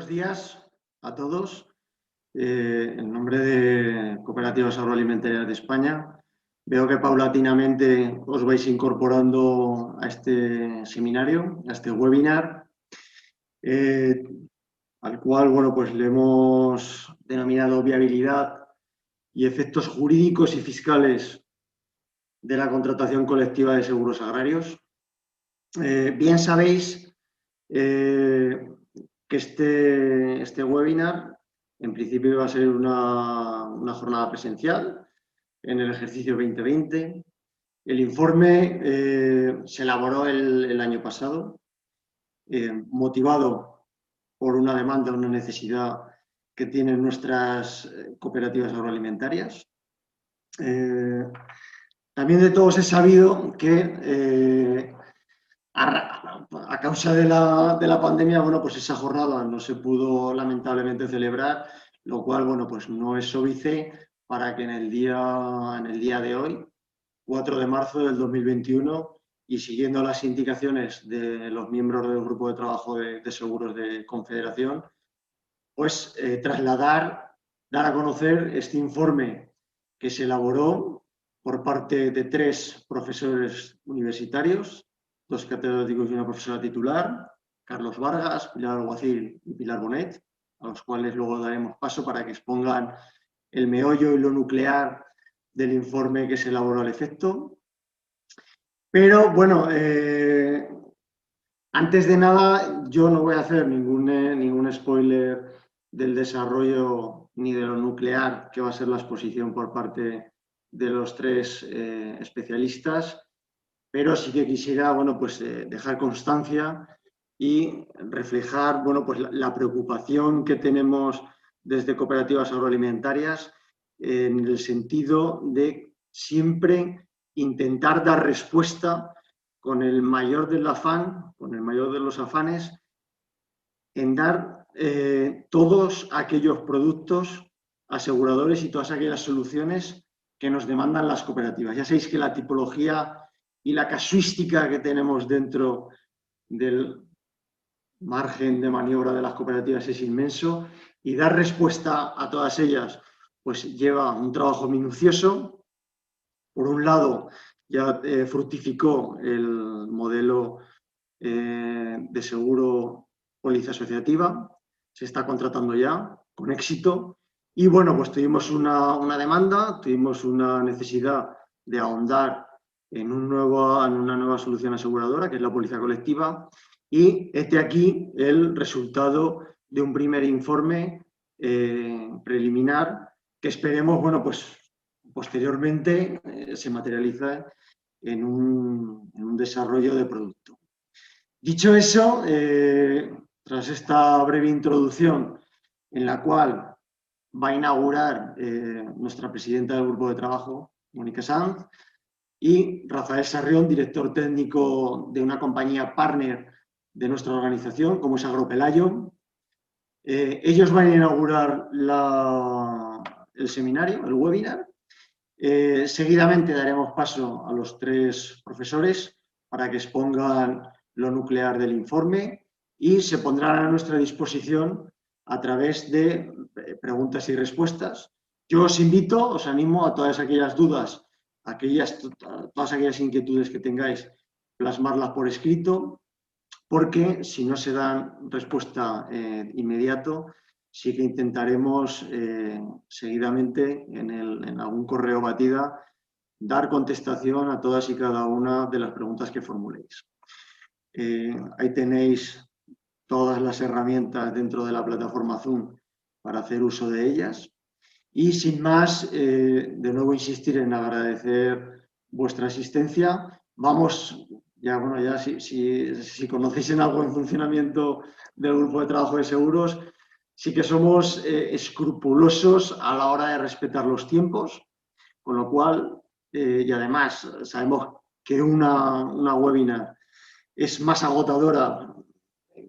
Buenos días a todos. En nombre de Cooperativas Agroalimentarias de España, veo que paulatinamente os vais incorporando a este seminario, a este webinar, al cual pues le hemos denominado viabilidad y efectos jurídicos y fiscales de la contratación colectiva de seguros agrarios. Bien sabéis que este webinar en principio iba a ser una jornada presencial en el ejercicio 2020. El informe se elaboró el año pasado, motivado por una demanda, una necesidad que tienen nuestras cooperativas agroalimentarias. También de todos es sabido que a causa de la pandemia, pues esa jornada no se pudo lamentablemente celebrar, lo cual, pues no es óbice para que en el día de hoy, 4 de marzo del 2021, y siguiendo las indicaciones de los miembros del grupo de trabajo de seguros de Confederación, pues dar a conocer este informe que se elaboró por parte de 3 profesores universitarios, 2 catedráticos y una profesora titular, Carlos Vargas, Pilar Alguacil y Pilar Bonet, a los cuales luego daremos paso para que expongan el meollo y lo nuclear del informe que se elaboró al efecto. Pero bueno, antes de nada, yo no voy a hacer ningún spoiler del desarrollo ni de lo nuclear que va a ser la exposición por parte de los 3 especialistas, pero sí que quisiera dejar constancia y reflejar pues la preocupación que tenemos desde cooperativas agroalimentarias en el sentido de siempre intentar dar respuesta con el mayor del afán, con el mayor de los afanes, en dar todos aquellos productos aseguradores y todas aquellas soluciones que nos demandan las cooperativas. Ya sabéis que la tipología y la casuística que tenemos dentro del margen de maniobra de las cooperativas es inmenso, y dar respuesta a todas ellas pues lleva un trabajo minucioso. Por un lado, ya fructificó el modelo de seguro póliza asociativa, se está contratando ya con éxito, y pues tuvimos una demanda, tuvimos una necesidad de ahondar en una nueva solución aseguradora, que es la póliza colectiva, y este aquí el resultado de un primer informe preliminar que esperemos, pues posteriormente se materializa en un desarrollo de producto. Dicho eso, tras esta breve introducción en la cual va a inaugurar nuestra presidenta del grupo de trabajo, Mónica Sanz, y Rafael Sarrión, director técnico de una compañía partner de nuestra organización, como es Agropelayo. Ellos van a inaugurar el seminario, el webinar. Seguidamente daremos paso a los 3 profesores para que expongan lo nuclear del informe y se pondrán a nuestra disposición a través de preguntas y respuestas. Yo os animo a todas aquellas dudas, todas aquellas inquietudes que tengáis, plasmarlas por escrito, porque si no se dan respuesta inmediato, sí que intentaremos seguidamente en algún correo batida dar contestación a todas y cada una de las preguntas que formuléis. Ahí tenéis todas las herramientas dentro de la plataforma Zoom para hacer uso de ellas. Y sin más, de nuevo insistir en agradecer vuestra asistencia. Vamos, ya si conocéis en algo el funcionamiento del grupo de trabajo de seguros, sí que somos escrupulosos a la hora de respetar los tiempos, con lo cual, y además sabemos que una webinar es más agotadora,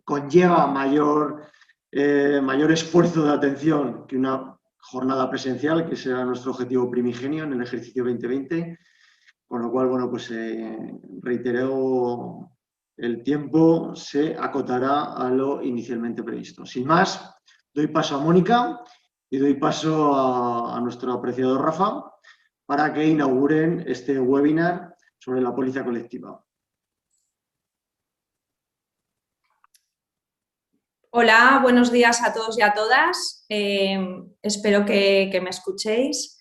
conlleva mayor esfuerzo de atención que una jornada presencial, que será nuestro objetivo primigenio en el ejercicio 2020, con lo cual, reitero el tiempo se acotará a lo inicialmente previsto. Sin más, doy paso a Mónica y doy paso a nuestro apreciado Rafa para que inauguren este webinar sobre la póliza colectiva. Hola, buenos días a todos y a todas. Espero que me escuchéis.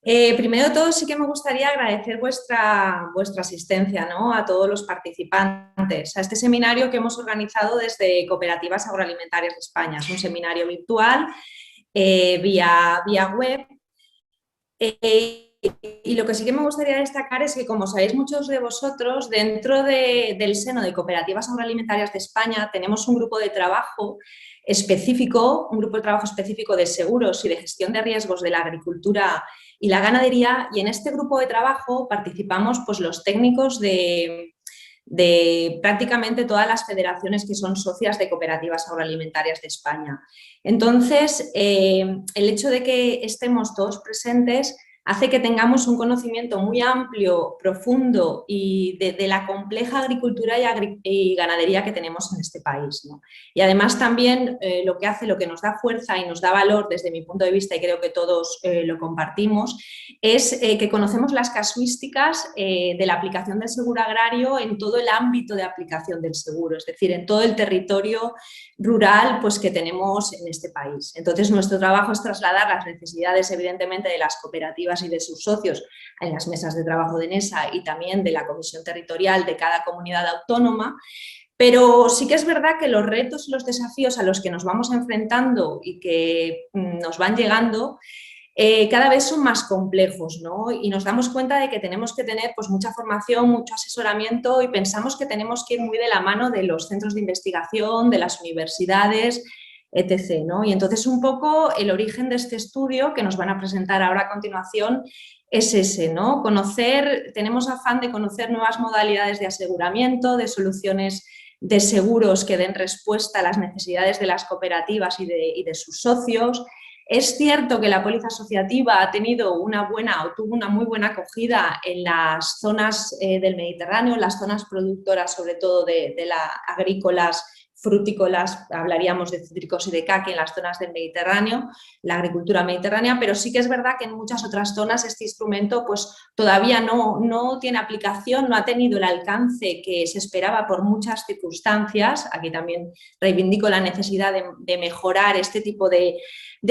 Primero de todo, sí que me gustaría agradecer vuestra asistencia, ¿no?, a todos los participantes a este seminario que hemos organizado desde Cooperativas Agroalimentarias de España. Es un seminario virtual vía web. Y lo que sí que me gustaría destacar es que, como sabéis muchos de vosotros, dentro del seno de Cooperativas Agroalimentarias de España tenemos un grupo de trabajo específico, de seguros y de gestión de riesgos de la agricultura y la ganadería, y en este grupo de trabajo participamos pues los técnicos de prácticamente todas las federaciones que son socias de Cooperativas Agroalimentarias de España. Entonces, el hecho de que estemos todos presentes hace que tengamos un conocimiento muy amplio, profundo y de la compleja agricultura y ganadería que tenemos en este país, ¿no? Y además también lo que nos da fuerza y nos da valor desde mi punto de vista, y creo que todos lo compartimos, es que conocemos las casuísticas de la aplicación del seguro agrario en todo el ámbito de aplicación del seguro, es decir, en todo el territorio rural pues, que tenemos en este país. Entonces, nuestro trabajo es trasladar las necesidades, evidentemente, de las cooperativas y de sus socios en las mesas de trabajo de ENESA y también de la comisión territorial de cada comunidad autónoma. Pero sí que es verdad que los retos y los desafíos a los que nos vamos enfrentando y que nos van llegando cada vez son más complejos, ¿no? Y nos damos cuenta de que tenemos que tener pues, mucha formación, mucho asesoramiento, y pensamos que tenemos que ir muy de la mano de los centros de investigación, de las universidades, etc., ¿no? Y entonces un poco el origen de este estudio que nos van a presentar ahora a continuación es ese, ¿no? Tenemos afán de conocer nuevas modalidades de aseguramiento, de soluciones de seguros que den respuesta a las necesidades de las cooperativas y de sus socios. Es cierto que la póliza asociativa ha tenido tuvo una muy buena acogida en las zonas del Mediterráneo, en las zonas productoras, sobre todo de agrícolas, frutícolas, hablaríamos de cítricos y de caqui en las zonas del Mediterráneo, la agricultura mediterránea, pero sí que es verdad que en muchas otras zonas este instrumento pues, todavía no tiene aplicación, no ha tenido el alcance que se esperaba por muchas circunstancias. Aquí también reivindico la necesidad de mejorar este tipo de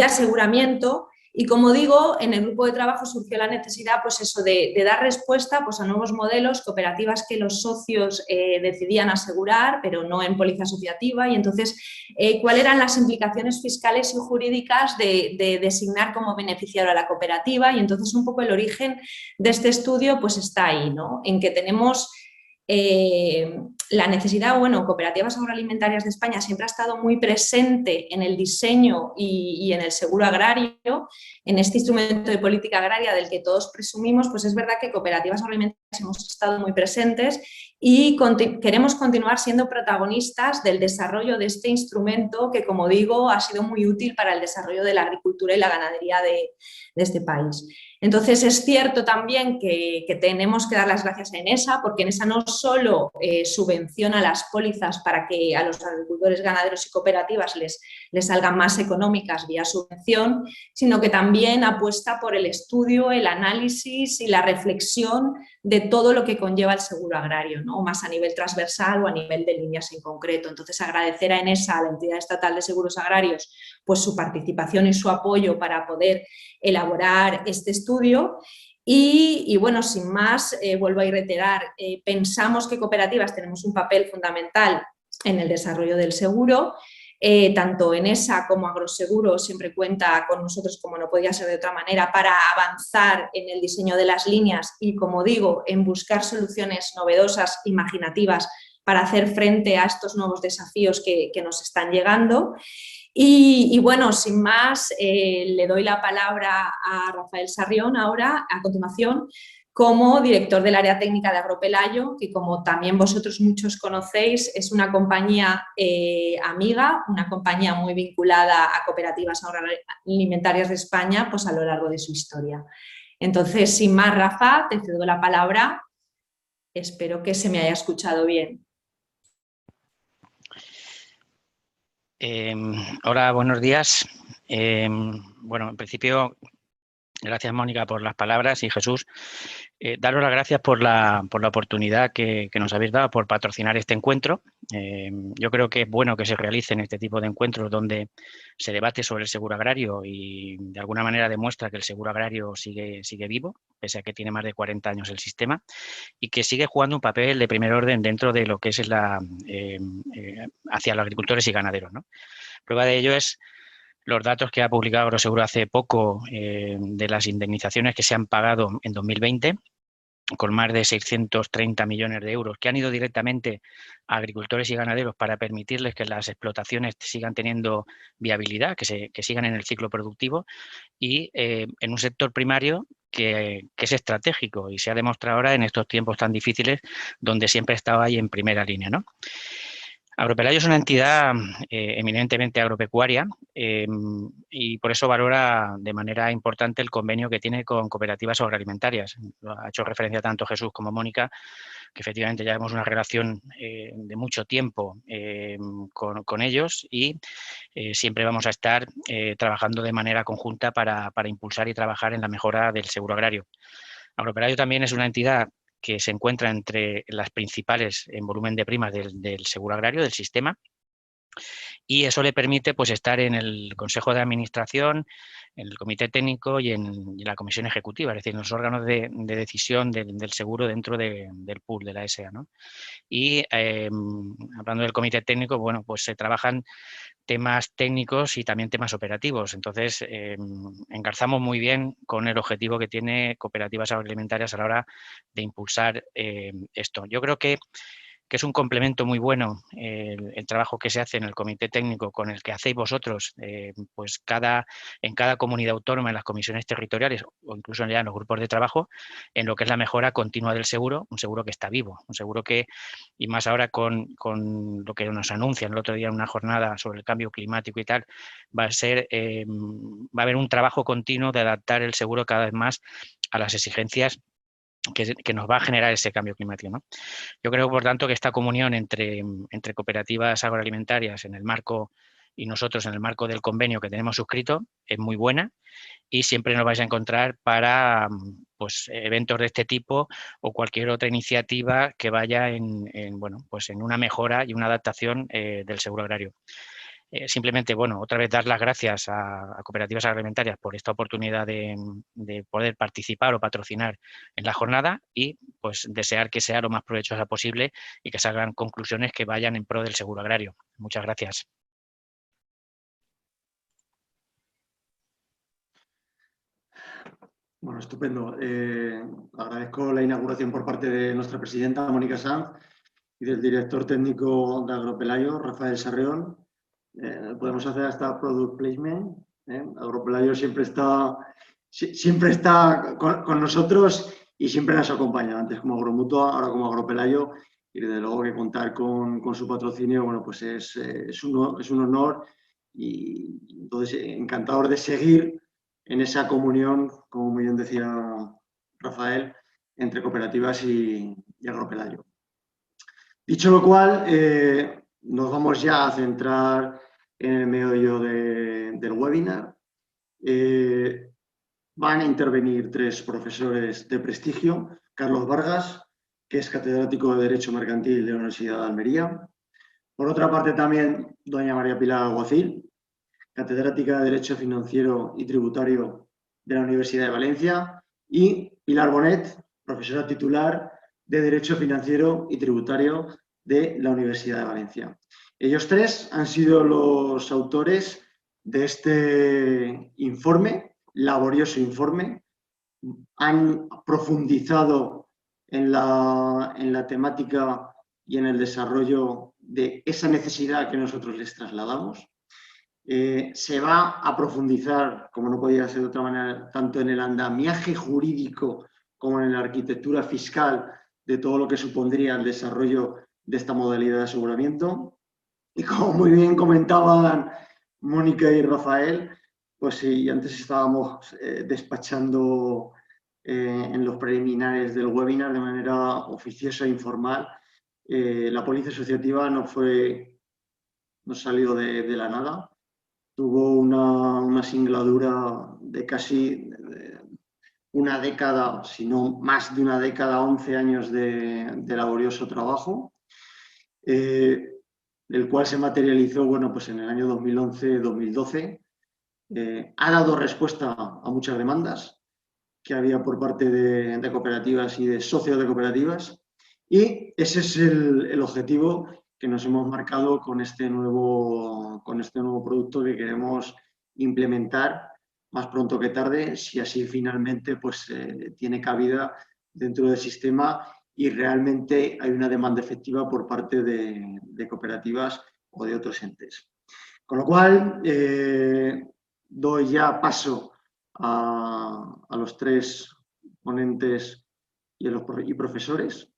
aseguramiento. Y como digo, en el grupo de trabajo surgió la necesidad pues eso, de dar respuesta pues, a nuevos modelos, cooperativas que los socios decidían asegurar, pero no en póliza asociativa. Y entonces, ¿cuáles eran las implicaciones fiscales y jurídicas de designar como beneficiario a la cooperativa? Y entonces un poco el origen de este estudio pues está ahí, ¿no? En que tenemos la necesidad, Cooperativas Agroalimentarias de España siempre ha estado muy presente en el diseño y en el seguro agrario, en este instrumento de política agraria del que todos presumimos. Pues es verdad que Cooperativas Agroalimentarias hemos estado muy presentes y queremos continuar siendo protagonistas del desarrollo de este instrumento que, como digo, ha sido muy útil para el desarrollo de la agricultura y la ganadería de este país. Entonces, es cierto también que tenemos que dar las gracias a ENESA, porque ENESA no solo subvenciona las pólizas para que a los agricultores, ganaderos y cooperativas les salgan más económicas vía subvención, sino que también apuesta por el estudio, el análisis y la reflexión de todo lo que conlleva el seguro agrario, ¿no? Más a nivel transversal o a nivel de líneas en concreto. Entonces, agradecer a ENESA, a la Entidad Estatal de Seguros Agrarios, pues su participación y su apoyo para poder elaborar este estudio. Y bueno, sin más, vuelvo a reiterar, pensamos que cooperativas tenemos un papel fundamental en el desarrollo del seguro. Tanto ENESA como Agroseguro siempre cuenta con nosotros, como no podía ser de otra manera, para avanzar en el diseño de las líneas y, como digo, en buscar soluciones novedosas, imaginativas, para hacer frente a estos nuevos desafíos que nos están llegando. Y bueno, sin más, le doy la palabra a Rafael Sarrión ahora, a continuación, como director del área técnica de Agropelayo, que, como también vosotros muchos conocéis, es una compañía amiga, una compañía muy vinculada a cooperativas agroalimentarias de España pues a lo largo de su historia. Entonces, sin más, Rafa, te cedo la palabra. Espero que se me haya escuchado bien. Hola, buenos días. Bueno, en principio, gracias Mónica por las palabras y Jesús, daros las gracias por la oportunidad que nos habéis dado por patrocinar este encuentro. Yo creo que es bueno que se realicen este tipo de encuentros donde se debate sobre el seguro agrario y de alguna manera demuestra que el seguro agrario sigue vivo, pese a que tiene más de 40 años el sistema, y que sigue jugando un papel de primer orden dentro de lo que es hacia los agricultores y ganaderos, ¿no? Prueba de ello es los datos que ha publicado Agroseguro hace poco de las indemnizaciones que se han pagado en 2020, con más de 630 millones de euros que han ido directamente a agricultores y ganaderos para permitirles que las explotaciones sigan teniendo viabilidad, que sigan en el ciclo productivo, y en un sector primario que es estratégico y se ha demostrado ahora en estos tiempos tan difíciles donde siempre estaba ahí en primera línea, ¿no? Agropelayo es una entidad eminentemente agropecuaria y por eso valora de manera importante el convenio que tiene con cooperativas agroalimentarias. Lo ha hecho referencia tanto Jesús como Mónica, que efectivamente ya tenemos una relación de mucho tiempo con ellos y siempre vamos a estar trabajando de manera conjunta para impulsar y trabajar en la mejora del seguro agrario. Agropelayo también es una entidad que se encuentra entre las principales en volumen de primas del seguro agrario, del sistema, y eso le permite pues, estar en el Consejo de Administración, en el Comité Técnico y en la Comisión Ejecutiva, es decir, en los órganos de decisión del seguro dentro del pool de la SA, ¿no? Y hablando del Comité Técnico, bueno, pues se trabajan temas técnicos y también temas operativos. Entonces, engarzamos muy bien con el objetivo que tiene Cooperativas Agroalimentarias a la hora de impulsar esto. Yo creo que es un complemento muy bueno el trabajo que se hace en el comité técnico con el que hacéis vosotros, pues en cada comunidad autónoma, en las comisiones territoriales o incluso ya en los grupos de trabajo, en lo que es la mejora continua del seguro, un seguro que está vivo, un seguro que, y más ahora con lo que nos anuncian el otro día en una jornada sobre el cambio climático y tal, va a haber un trabajo continuo de adaptar el seguro cada vez más a las exigencias que nos va a generar ese cambio climático, ¿no? Yo creo, por tanto, que esta comunión entre cooperativas agroalimentarias en el marco y nosotros en el marco del convenio que tenemos suscrito es muy buena y siempre nos vais a encontrar para pues, eventos de este tipo o cualquier otra iniciativa que vaya bueno, pues en una mejora y una adaptación del seguro agrario. Simplemente, bueno, otra vez dar las gracias a cooperativas agroalimentarias por esta oportunidad de poder participar o patrocinar en la jornada y pues desear que sea lo más provechosa posible y que salgan conclusiones que vayan en pro del seguro agrario. Muchas gracias. Bueno, estupendo. Agradezco la inauguración por parte de nuestra presidenta, Mónica Sanz, y del director técnico de Agropelayo, Rafael Sarrión. Podemos hacer hasta product placement. Agropelayo siempre está con nosotros y siempre nos acompaña, antes como Agromutua, ahora como Agropelayo, y desde luego que contar con su patrocinio, bueno, pues es un honor y entonces encantador de seguir en esa comunión, como muy bien decía Rafael, entre cooperativas y Agropelayo. Dicho lo cual, nos vamos ya a centrar en el meollo del webinar. Van a intervenir tres profesores de prestigio. Carlos Vargas, que es catedrático de Derecho Mercantil de la Universidad de Almería. Por otra parte también doña María Pilar Alguacil, catedrática de Derecho Financiero y Tributario de la Universidad de Valencia. Y Pilar Bonet, profesora titular de Derecho Financiero y Tributario de la Universidad de Valencia. Ellos tres han sido los autores de este informe, laborioso informe. Han profundizado en la temática y en el desarrollo de esa necesidad que nosotros les trasladamos. Se va a profundizar, como no podía ser de otra manera, tanto en el andamiaje jurídico como en la arquitectura fiscal de todo lo que supondría el desarrollo de esta modalidad de aseguramiento. Y como muy bien comentaban Mónica y Rafael, pues sí, antes estábamos despachando en los preliminares del webinar de manera oficiosa e informal. La póliza asociativa no fue no salió de la nada. Tuvo una singladura de casi una década, si no más de una década, 11 años de laborioso trabajo, el cual se materializó, bueno, pues en el año 2011-2012. Ha dado respuesta a muchas demandas que había por parte de cooperativas y de socios de cooperativas, y ese es el objetivo que nos hemos marcado con este nuevo producto que queremos implementar más pronto que tarde, si así finalmente pues, tiene cabida dentro del sistema y realmente hay una demanda efectiva por parte de cooperativas o de otros entes. Con lo cual, doy ya paso a los tres ponentes y profesores.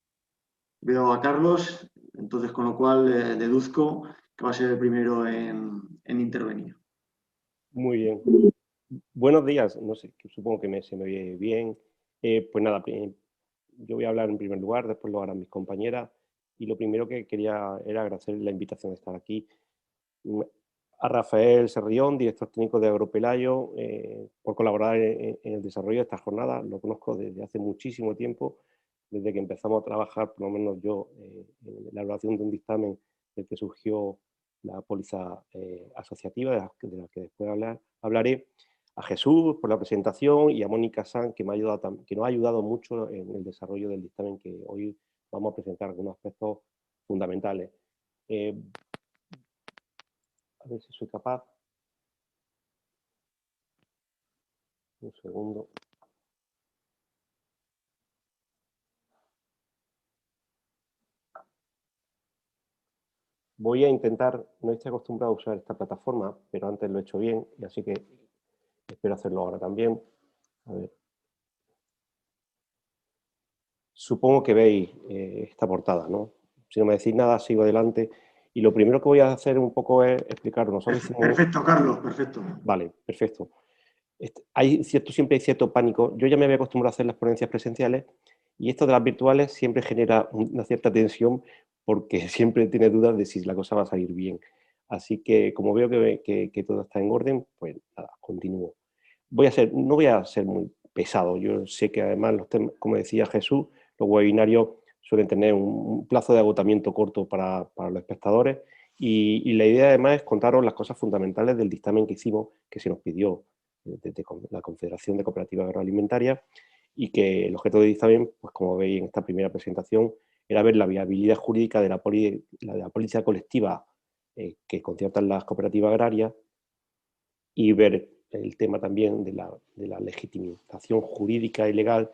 Veo a Carlos, entonces con lo cual deduzco que va a ser el primero en intervenir. Muy bien. Buenos días, no sé, supongo que se me oye bien. Pues nada, yo voy a hablar en primer lugar, después lo harán mis compañeras, y lo primero que quería era agradecer la invitación de estar aquí. A Rafael Serrión, director técnico de Agropelayo, por colaborar en el desarrollo de esta jornada. Lo conozco desde hace muchísimo tiempo, desde que empezamos a trabajar, por lo menos yo, en la elaboración de un dictamen del que surgió la póliza asociativa, de la que después hablaré. A Jesús por la presentación y a Mónica Sanz, que nos ha ayudado mucho en el desarrollo del dictamen, que hoy vamos a presentar algunos aspectos fundamentales. A ver si soy capaz. Un segundo. Voy a intentar, no estoy acostumbrado a usar esta plataforma, pero antes lo he hecho bien, y así que espero hacerlo ahora también. A ver. Supongo que veis esta portada, ¿no? Si no me decís nada, sigo adelante. Y lo primero que voy a hacer un poco es explicaros. Perfecto, Carlos, perfecto. Vale, perfecto. Siempre hay cierto pánico. Yo ya me había acostumbrado a hacer las ponencias presenciales y esto de las virtuales siempre genera una cierta tensión porque siempre tiene dudas de si la cosa va a salir bien. Así que como veo que todo está en orden, pues nada, continúo. No voy a ser muy pesado. Yo sé que además, como decía Jesús, los webinarios suelen tener un plazo de agotamiento corto para los espectadores y la idea además es contaros las cosas fundamentales del dictamen que hicimos, que se nos pidió desde la Confederación de Cooperativas Agroalimentarias, y que el objeto del dictamen, pues como veis en esta primera presentación, era ver la viabilidad jurídica de la póliza colectiva que conciertan las cooperativas agrarias y ver el tema también de la legitimización jurídica y legal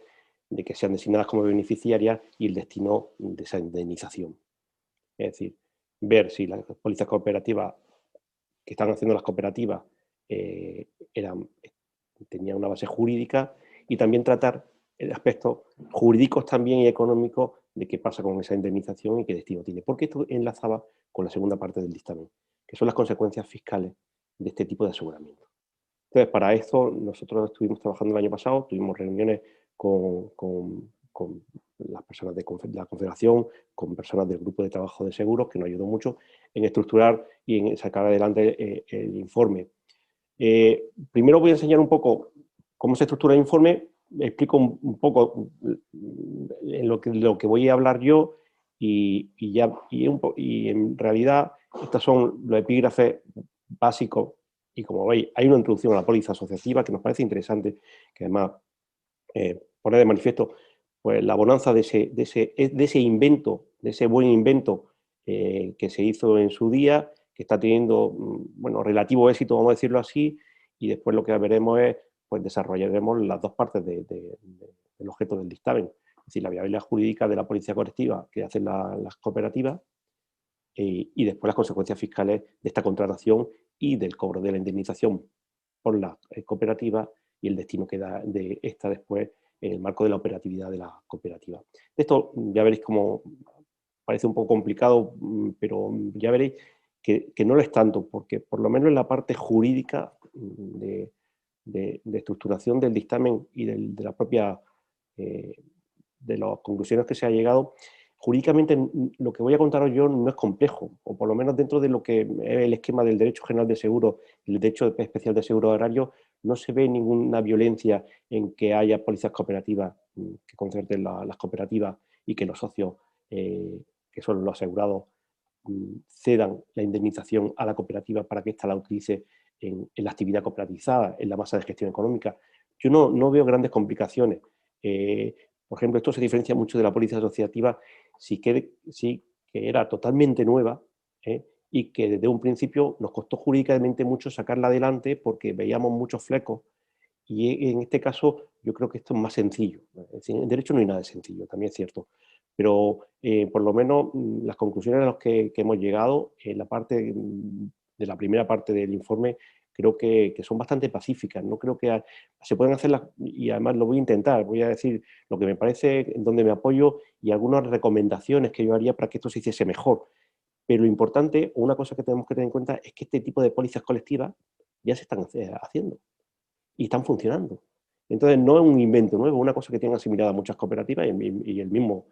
de que sean designadas como beneficiarias y el destino de esa indemnización. Es decir, ver si las pólizas cooperativas que están haciendo las cooperativas tenían una base jurídica y también tratar aspectos jurídicos también y económicos de qué pasa con esa indemnización y qué destino tiene. Porque esto enlazaba con la segunda parte del dictamen, que son las consecuencias fiscales de este tipo de aseguramiento. Entonces, para esto nosotros estuvimos trabajando el año pasado, tuvimos reuniones con las personas de la Confederación, con personas del grupo de trabajo de seguros, que nos ayudó mucho en estructurar y en sacar adelante el informe. Primero voy a enseñar un poco cómo se estructura el informe, explico un poco en lo que voy a hablar yo y en realidad estos son los epígrafes básicos y como veis hay una introducción a la póliza asociativa que nos parece interesante, que además pone de manifiesto pues, la bonanza de ese invento, de ese buen invento que se hizo en su día, que está teniendo bueno, relativo éxito, vamos a decirlo así, y después lo que veremos es, pues desarrollaremos las dos partes del objeto del dictamen, es decir, la viabilidad jurídica de la póliza colectiva que hacen las cooperativas y después las consecuencias fiscales de esta contratación y del cobro de la indemnización por las cooperativas y el destino que da de esta después en el marco de la operatividad de la cooperativa. Esto ya veréis como parece un poco complicado, pero ya veréis que no lo es tanto, porque por lo menos en la parte jurídica de estructuración del dictamen y de la propia de las conclusiones que se ha llegado, jurídicamente lo que voy a contaros yo no es complejo, o por lo menos dentro de lo que es el esquema del derecho general de seguro, el derecho especial de seguro agrario, no se ve ninguna violencia en que haya pólizas cooperativas que concerten las cooperativas y que los socios, que son los asegurados, cedan la indemnización a la cooperativa para que ésta la utilice en la actividad cooperativizada, en la masa de gestión económica. Yo no veo grandes complicaciones. Por ejemplo, esto se diferencia mucho de la póliza asociativa, sí que era totalmente nueva, y que desde un principio nos costó jurídicamente mucho sacarla adelante porque veíamos muchos flecos, y en este caso yo creo que esto es más sencillo. En derecho no hay nada de sencillo, también es cierto, pero por lo menos las conclusiones a las que hemos llegado en la parte de la primera parte del informe creo que son bastante pacíficas. No creo que se pueden hacer y además lo voy a intentar, voy a decir lo que me parece, en donde me apoyo y algunas recomendaciones que yo haría para que esto se hiciese mejor. Pero lo importante, una cosa que tenemos que tener en cuenta, es que este tipo de pólizas colectivas ya se están haciendo y están funcionando. Entonces no es un invento nuevo, es una cosa que tienen asimilada muchas cooperativas y el mismo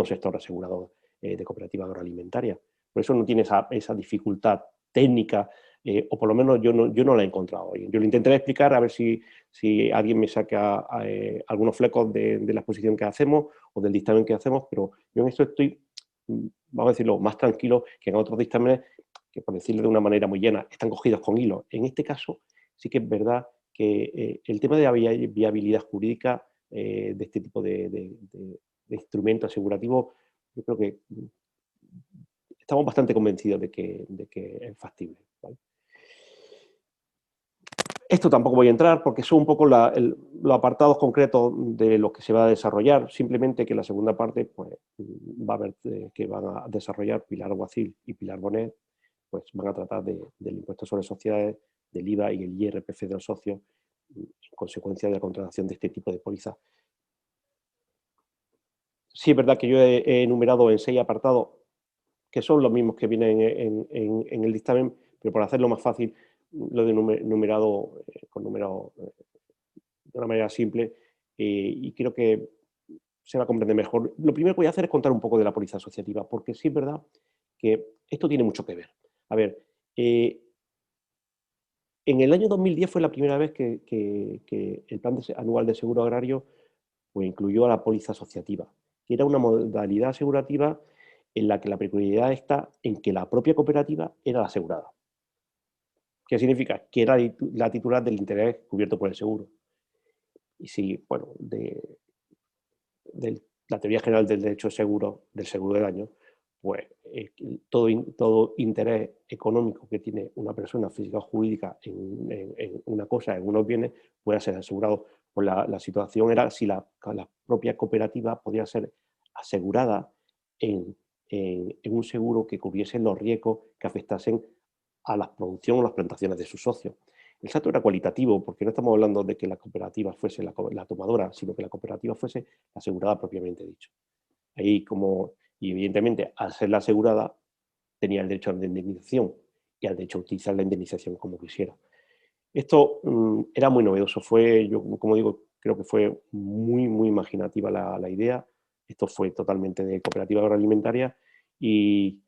sector asegurador de cooperativas agroalimentarias. Por eso no tiene esa dificultad técnica, o por lo menos yo no la he encontrado. Yo lo intentaré explicar a ver si alguien me saca algunos flecos de la exposición que hacemos o del dictamen que hacemos, pero yo en esto estoy, vamos a decirlo, más tranquilo que en otros dictámenes que, por decirlo de una manera muy llana, están cogidos con hilos. En este caso sí que es verdad que el tema de la viabilidad jurídica de este tipo de instrumento asegurativo, yo creo que estamos bastante convencidos de que es factible, ¿vale? Esto tampoco voy a entrar porque son un poco los apartados concretos de lo que se va a desarrollar, simplemente que la segunda parte pues, va a ver que van a desarrollar Pilar Alguacil y Pilar Bonet, pues van a tratar del impuesto sobre sociedades, del IVA y el IRPF de los socios, en consecuencia de la contratación de este tipo de pólizas. Sí es verdad que yo he enumerado en 6 apartados, que son los mismos que vienen en el dictamen, pero por hacerlo más fácil, lo he numerado con números de una manera simple, y creo que se va a comprender mejor. Lo primero que voy a hacer es contar un poco de la póliza asociativa, porque sí es verdad que esto tiene mucho que ver. A ver, en el año 2010 fue la primera vez que el Plan Anual de Seguro Agrario pues, incluyó a la póliza asociativa, que era una modalidad asegurativa en la que la peculiaridad está en que la propia cooperativa era la asegurada. ¿Qué significa? Que era la titular del interés cubierto por el seguro. Y si, bueno, la teoría general del derecho seguro, del seguro de daño, pues todo interés económico que tiene una persona física o jurídica en una cosa, en unos bienes, puede ser asegurado. Pues la situación era si la propia cooperativa podía ser asegurada en un seguro que cubriese los riesgos que afectasen a la producción o las plantaciones de sus socios. El salto era cualitativo, porque no estamos hablando de que la cooperativa fuese la tomadora, sino que la cooperativa fuese la asegurada propiamente dicho. Ahí y evidentemente, al ser la asegurada, tenía el derecho a la indemnización y al derecho a utilizar la indemnización como quisiera. Esto era muy novedoso, yo como digo, creo que fue muy, muy imaginativa la idea. Esto fue totalmente de cooperativa agroalimentaria y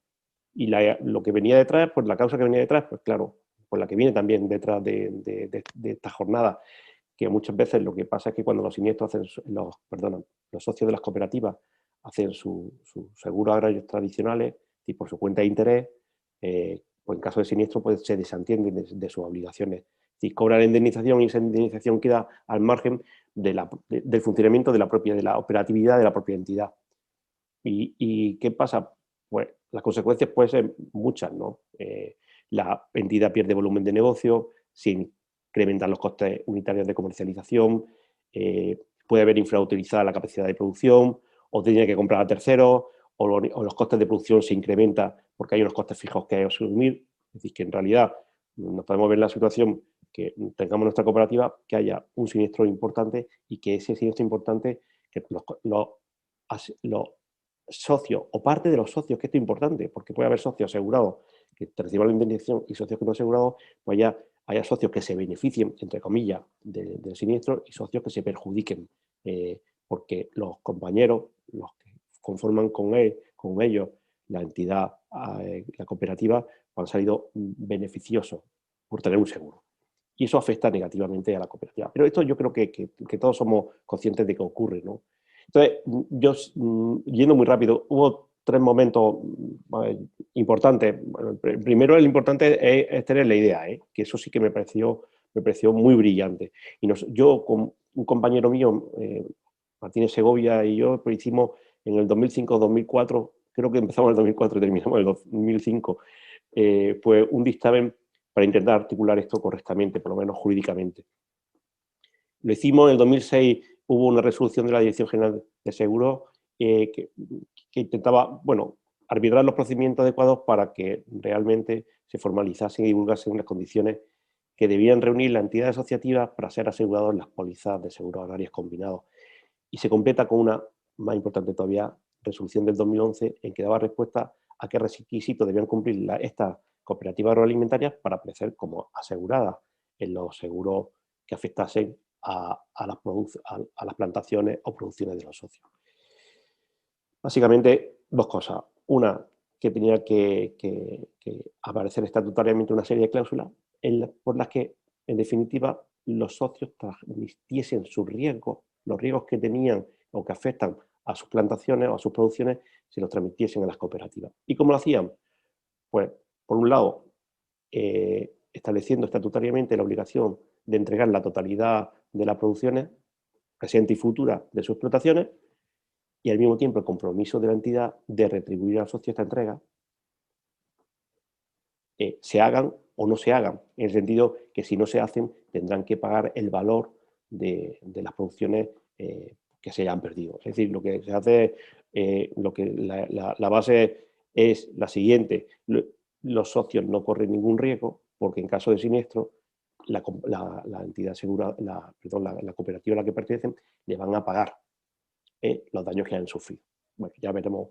lo que venía detrás, pues la causa que venía detrás, pues claro, por la que viene también detrás de esta jornada, que muchas veces lo que pasa es que cuando los siniestros los socios de las cooperativas hacen sus seguros agrarios tradicionales y por su cuenta de interés, pues en caso de siniestro pues se desentienden de sus obligaciones. Es decir, cobran la indemnización y esa indemnización queda al margen del funcionamiento de la operatividad de la propia entidad. ¿Y qué pasa? Pues las consecuencias pueden ser muchas, ¿no? La entidad pierde volumen de negocio, se incrementan los costes unitarios de comercialización, puede haber infrautilizada la capacidad de producción, o tiene que comprar a terceros, o los costes de producción se incrementan porque hay unos costes fijos que hay que asumir. Es decir, que en realidad nos podemos ver en la situación que tengamos nuestra cooperativa, que haya un siniestro importante y que ese siniestro importante, que los socios o parte de los socios, que esto es importante, porque puede haber socios asegurados que reciban la indemnización y socios que no asegurados, pues ya haya socios que se beneficien, entre comillas, del siniestro y socios que se perjudiquen, porque los compañeros, los que conforman con ellos la entidad, la cooperativa, han salido beneficiosos por tener un seguro. Y eso afecta negativamente a la cooperativa. Pero esto yo creo que todos somos conscientes de que ocurre, ¿no? Entonces, yo, yendo muy rápido, hubo 3 momentos importantes. Bueno, primero, el importante es tener la idea, que eso sí que me pareció muy brillante. Y yo, con un compañero mío, Martínez Segovia y yo, pues hicimos en el 2005-2004, creo que empezamos en el 2004 y terminamos en el 2005, pues un dictamen para intentar articular esto correctamente, por lo menos jurídicamente. Lo hicimos en el 2006, hubo una resolución de la Dirección General de Seguros que intentaba, bueno, arbitrar los procedimientos adecuados para que realmente se formalizasen y divulgasen unas condiciones que debían reunir la entidad asociativa para ser asegurados en las pólizas de seguros agrarios combinados. Y se completa con una, más importante todavía, resolución del 2011 en que daba respuesta a qué requisitos debían cumplir estas cooperativas agroalimentarias para aparecer como aseguradas en los seguros que afectasen a las plantaciones o producciones de los socios. Básicamente, 2 cosas. Una, que tenía que aparecer estatutariamente una serie de cláusulas por las que, en definitiva, los socios transmitiesen sus riesgos, los riesgos que tenían o que afectan a sus plantaciones o a sus producciones, se los transmitiesen a las cooperativas. ¿Y cómo lo hacían? Pues, por un lado, estableciendo estatutariamente la obligación de entregar la totalidad de las producciones presentes y futuras de sus explotaciones, y al mismo tiempo el compromiso de la entidad de retribuir al socio esta entrega, se hagan o no se hagan, en el sentido que si no se hacen tendrán que pagar el valor de las producciones que se hayan perdido. Es decir, lo que se hace, la base es la siguiente: los socios no corren ningún riesgo porque en caso de siniestro la entidad segura, la cooperativa a la que pertenecen le van a pagar los daños que hayan sufrido. Bueno, ya veremos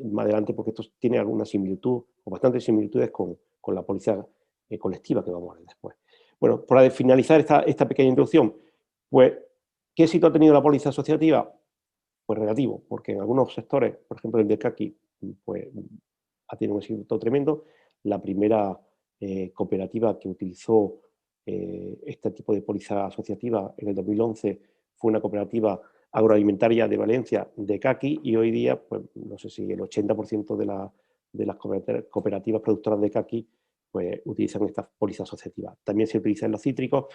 más adelante porque esto tiene alguna similitud o bastantes similitudes con la póliza colectiva que vamos a ver después. Bueno, para finalizar esta pequeña introducción, pues, ¿qué éxito ha tenido la póliza asociativa? Pues relativo, porque en algunos sectores, por ejemplo el de Caqui, pues ha tenido un éxito tremendo. La primera cooperativa que utilizó este tipo de póliza asociativa en el 2011 fue una cooperativa agroalimentaria de Valencia, de Caqui, y hoy día, pues no sé si el 80% de las cooperativas productoras de Caqui pues utilizan esta póliza asociativa. También se utiliza en los cítricos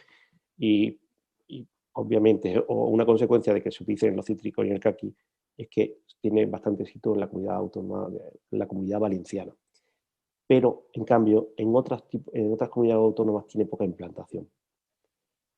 y obviamente, o una consecuencia de que se utilice en los cítricos y en el Caqui es que tiene bastante éxito en la comunidad autónoma, en la comunidad valenciana. Pero, en cambio, en otras comunidades autónomas tiene poca implantación.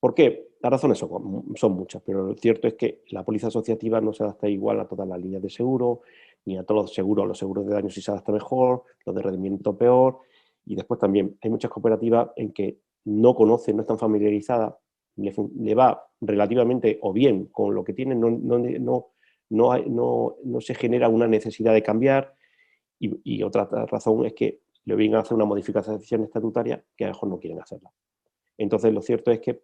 ¿Por qué? Las razones son muchas, pero lo cierto es que la póliza asociativa no se adapta igual a todas las líneas de seguro, ni a todos los seguros de daños sí se adapta mejor, los de rendimiento peor, y después también hay muchas cooperativas en que no conocen, no están familiarizadas, le va relativamente o bien con lo que tienen, no se genera una necesidad de cambiar, y otra razón es que le obligan a hacer una modificación estatutaria que a lo mejor no quieren hacerla. Entonces, lo cierto es que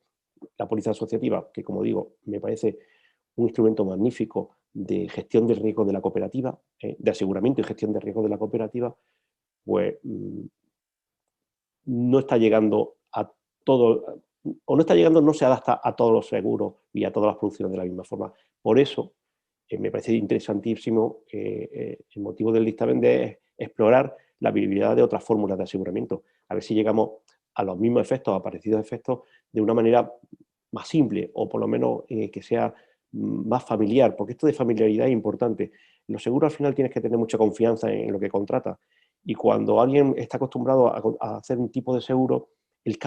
la póliza asociativa, que como digo, me parece un instrumento magnífico de gestión de riesgo de la cooperativa, de aseguramiento y gestión de riesgo de la cooperativa, pues no está llegando a todo, o no está llegando, no se adapta a todos los seguros y a todas las producciones de la misma forma. Por eso, me parece interesantísimo el motivo del dictamen de explorar la viabilidad de otras fórmulas de aseguramiento, a ver si llegamos a los mismos efectos, a parecidos efectos, de una manera más simple, o por lo menos que sea más familiar, porque esto de familiaridad es importante. Los seguros al final tienes que tener mucha confianza en lo que contratas, y cuando alguien está acostumbrado a hacer un tipo de seguro, el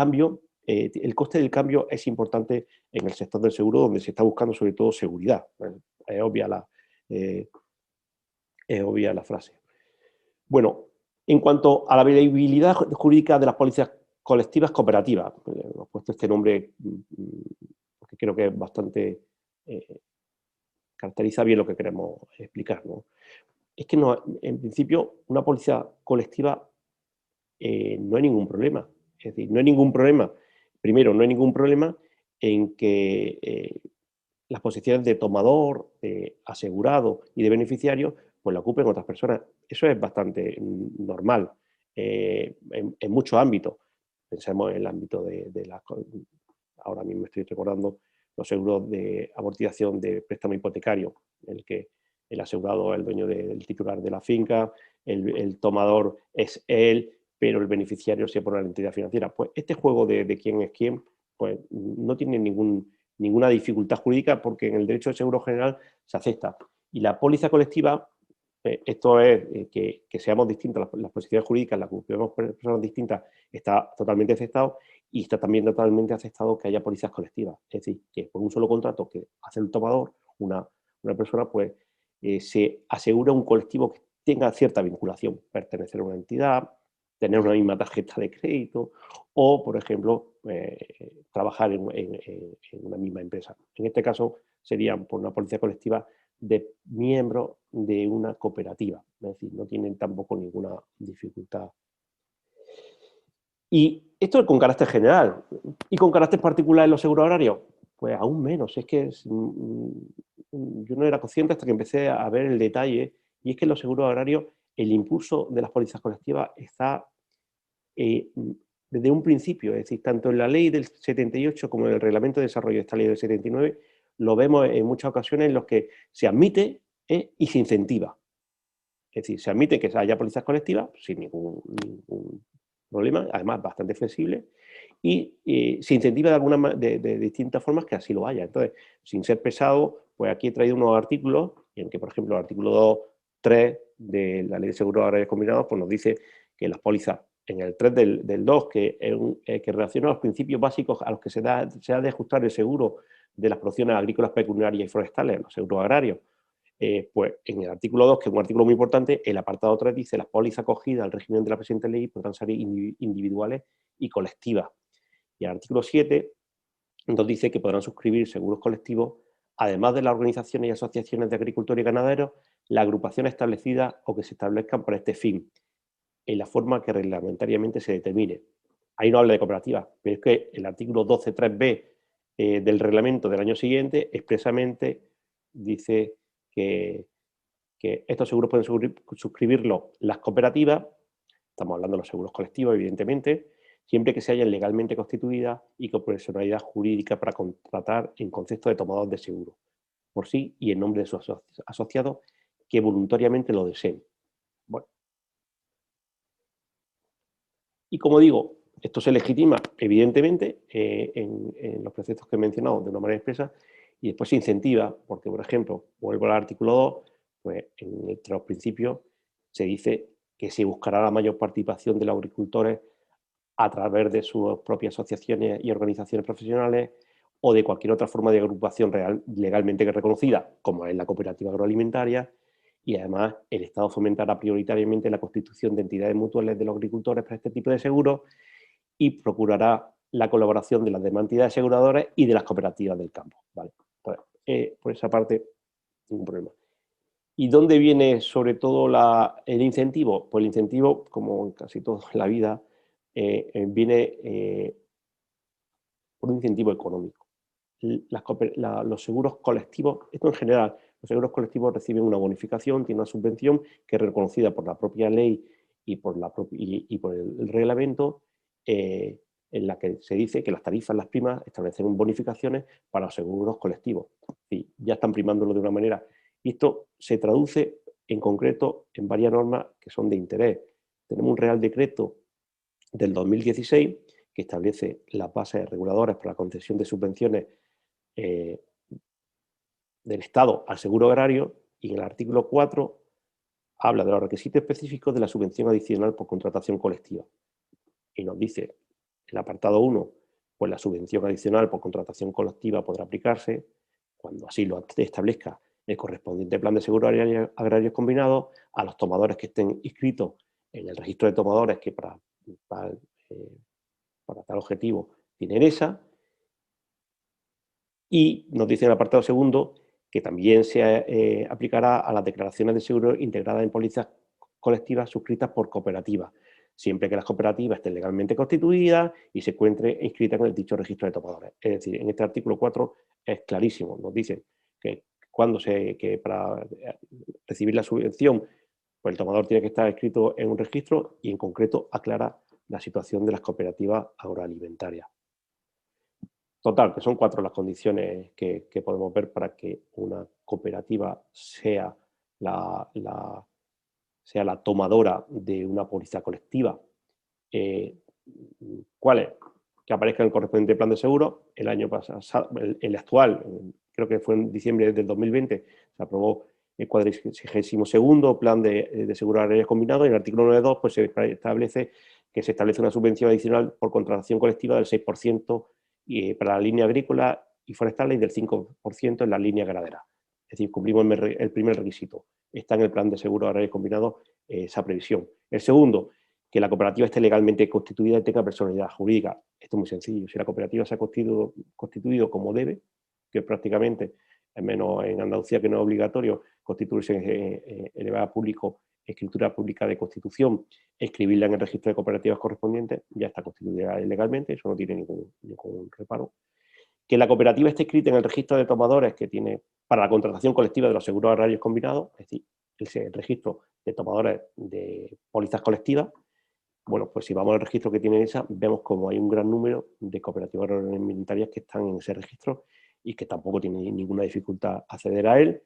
coste del cambio es importante en el sector del seguro, donde se está buscando sobre todo seguridad. Es obvia la frase. Bueno, en cuanto a la viabilidad jurídica de las pólizas colectivas cooperativas, hemos puesto este nombre porque creo que es bastante caracteriza bien lo que queremos explicar, ¿no? Es que en principio una póliza colectiva no hay ningún problema. Es decir, no hay ningún problema. Primero, no hay ningún problema en que las posiciones de tomador, de asegurado y de beneficiario pues la ocupen otras personas. Eso es bastante normal en muchos ámbitos. Pensemos en el ámbito ahora mismo estoy recordando los seguros de amortización de préstamo hipotecario, en el que el asegurado es el dueño del titular de la finca, el tomador es él, pero el beneficiario se pone a la entidad financiera. Pues este juego de quién es quién, pues no tiene ninguna dificultad jurídica, porque en el derecho de seguro general se acepta. Y la póliza colectiva, esto es que seamos distintos, las posiciones jurídicas, las que ocupemos personas distintas, está totalmente aceptado, y está también totalmente aceptado que haya pólizas colectivas. Es decir, que por un solo contrato que hace el tomador, una persona, pues se asegura un colectivo que tenga cierta vinculación, pertenecer a una entidad, tener una misma tarjeta de crédito o, por ejemplo, trabajar en una misma empresa. En este caso serían por una póliza colectiva de miembros de una cooperativa, es decir, no tienen tampoco ninguna dificultad. Y esto es con carácter general. ¿Y con carácter particular en los seguros agrarios? Pues aún menos. Es que yo no era consciente hasta que empecé a ver el detalle, y es que en los seguros agrarios el impulso de las pólizas colectivas está desde un principio, es decir, tanto en la ley del 78 como en el reglamento de desarrollo de esta ley del 79, lo vemos en muchas ocasiones en los que se admite y se incentiva. Es decir, se admite que haya pólizas colectivas sin ningún problema, además bastante flexible, y se incentiva de distintas formas que así lo haya. Entonces, sin ser pesado, pues aquí he traído unos artículos en que, por ejemplo, el artículo 2.3 de la Ley de Seguros Agrarios Combinados pues nos dice que las pólizas, en el 3 del 2, que relaciona los principios básicos a los que se ha de ajustar el seguro de las producciones agrícolas, pecuniarias y forestales, los seguros agrarios, pues en el artículo 2, que es un artículo muy importante, el apartado 3 dice: las pólizas acogidas al régimen de la presente ley podrán ser individuales y colectivas. Y el artículo 7 nos dice que podrán suscribir seguros colectivos, además de las organizaciones y asociaciones de agricultores y ganaderos, las agrupaciones establecidas o que se establezcan para este fin, en la forma que reglamentariamente se determine. Ahí no habla de cooperativas, pero es que el artículo 12.3b del reglamento del año siguiente expresamente dice que estos seguros pueden suscribirlo las cooperativas, estamos hablando de los seguros colectivos, evidentemente, siempre que se hayan legalmente constituidas y con personalidad jurídica para contratar en concepto de tomador de seguro, por sí y en nombre de sus asociados que voluntariamente lo deseen. Bueno. Y como digo, esto se legitima, evidentemente, en los preceptos que he mencionado de una manera expresa, y después se incentiva, porque, por ejemplo, vuelvo al artículo 2, pues entre los principios se dice que se buscará la mayor participación de los agricultores a través de sus propias asociaciones y organizaciones profesionales o de cualquier otra forma de agrupación legalmente reconocida, como es la cooperativa agroalimentaria, y además el Estado fomentará prioritariamente la constitución de entidades mutuales de los agricultores para este tipo de seguros y procurará la colaboración de las demás entidades aseguradoras y de las cooperativas del campo. ¿Vale? Por esa parte, ningún problema. ¿Y dónde viene sobre todo el incentivo? Pues el incentivo, como en casi toda la vida, viene por un incentivo económico. Los seguros colectivos, esto en general, los seguros colectivos reciben una bonificación, tienen una subvención que es reconocida por la propia ley y por el reglamento, en la que se dice que las tarifas, las primas, establecen bonificaciones para los seguros colectivos. Sí, ya están primándolo de una manera. Y esto se traduce en concreto en varias normas que son de interés. Tenemos un Real Decreto del 2016 que establece las bases reguladoras para la concesión de subvenciones del Estado al seguro agrario, y en el artículo 4 habla de los requisitos específicos de la subvención adicional por contratación colectiva. Y nos dice, el apartado 1, pues la subvención adicional por contratación colectiva podrá aplicarse cuando así lo establezca el correspondiente plan de seguros agrarios combinados a los tomadores que estén inscritos en el registro de tomadores que para tal objetivo tienen esa. Y nos dice en el apartado 2 que también se aplicará a las declaraciones de seguro integradas en pólizas colectivas suscritas por cooperativas, siempre que las cooperativas estén legalmente constituidas y se encuentren inscritas en el dicho registro de tomadores. Es decir, en este artículo 4 es clarísimo, nos dicen que que para recibir la subvención, pues el tomador tiene que estar inscrito en un registro y en concreto aclara la situación de las cooperativas agroalimentarias. Total, que son 4 las condiciones que podemos ver para que una cooperativa sea la tomadora de una póliza colectiva. ¿Cuáles? Que aparezca en el correspondiente plan de seguro. El año pasado, el actual, creo que fue en diciembre del 2020, se aprobó el 42º plan de seguro agrario combinado, y en el artículo 9.2 pues, se establece que se establece una subvención adicional por contratación colectiva del 6% para la línea agrícola y forestal y del 5% en la línea ganadera. Es decir, cumplimos el primer requisito. Está en el plan de seguro agrario combinado esa previsión. El segundo, que la cooperativa esté legalmente constituida y tenga personalidad jurídica. Esto es muy sencillo. Si la cooperativa se ha constituido como debe, que prácticamente, al menos en Andalucía, que no es obligatorio, constituirse en elevado público, escritura pública de constitución, escribirla en el registro de cooperativas correspondientes, ya está constituida legalmente, eso no tiene ningún reparo. Que la cooperativa esté escrita en el registro de tomadores que tiene para la contratación colectiva de los seguros agrarios combinados, es decir, el registro de tomadores de pólizas colectivas. Bueno, pues si vamos al registro que tiene esa, vemos como hay un gran número de cooperativas agroalimentarias que están en ese registro y que tampoco tienen ninguna dificultad acceder a él,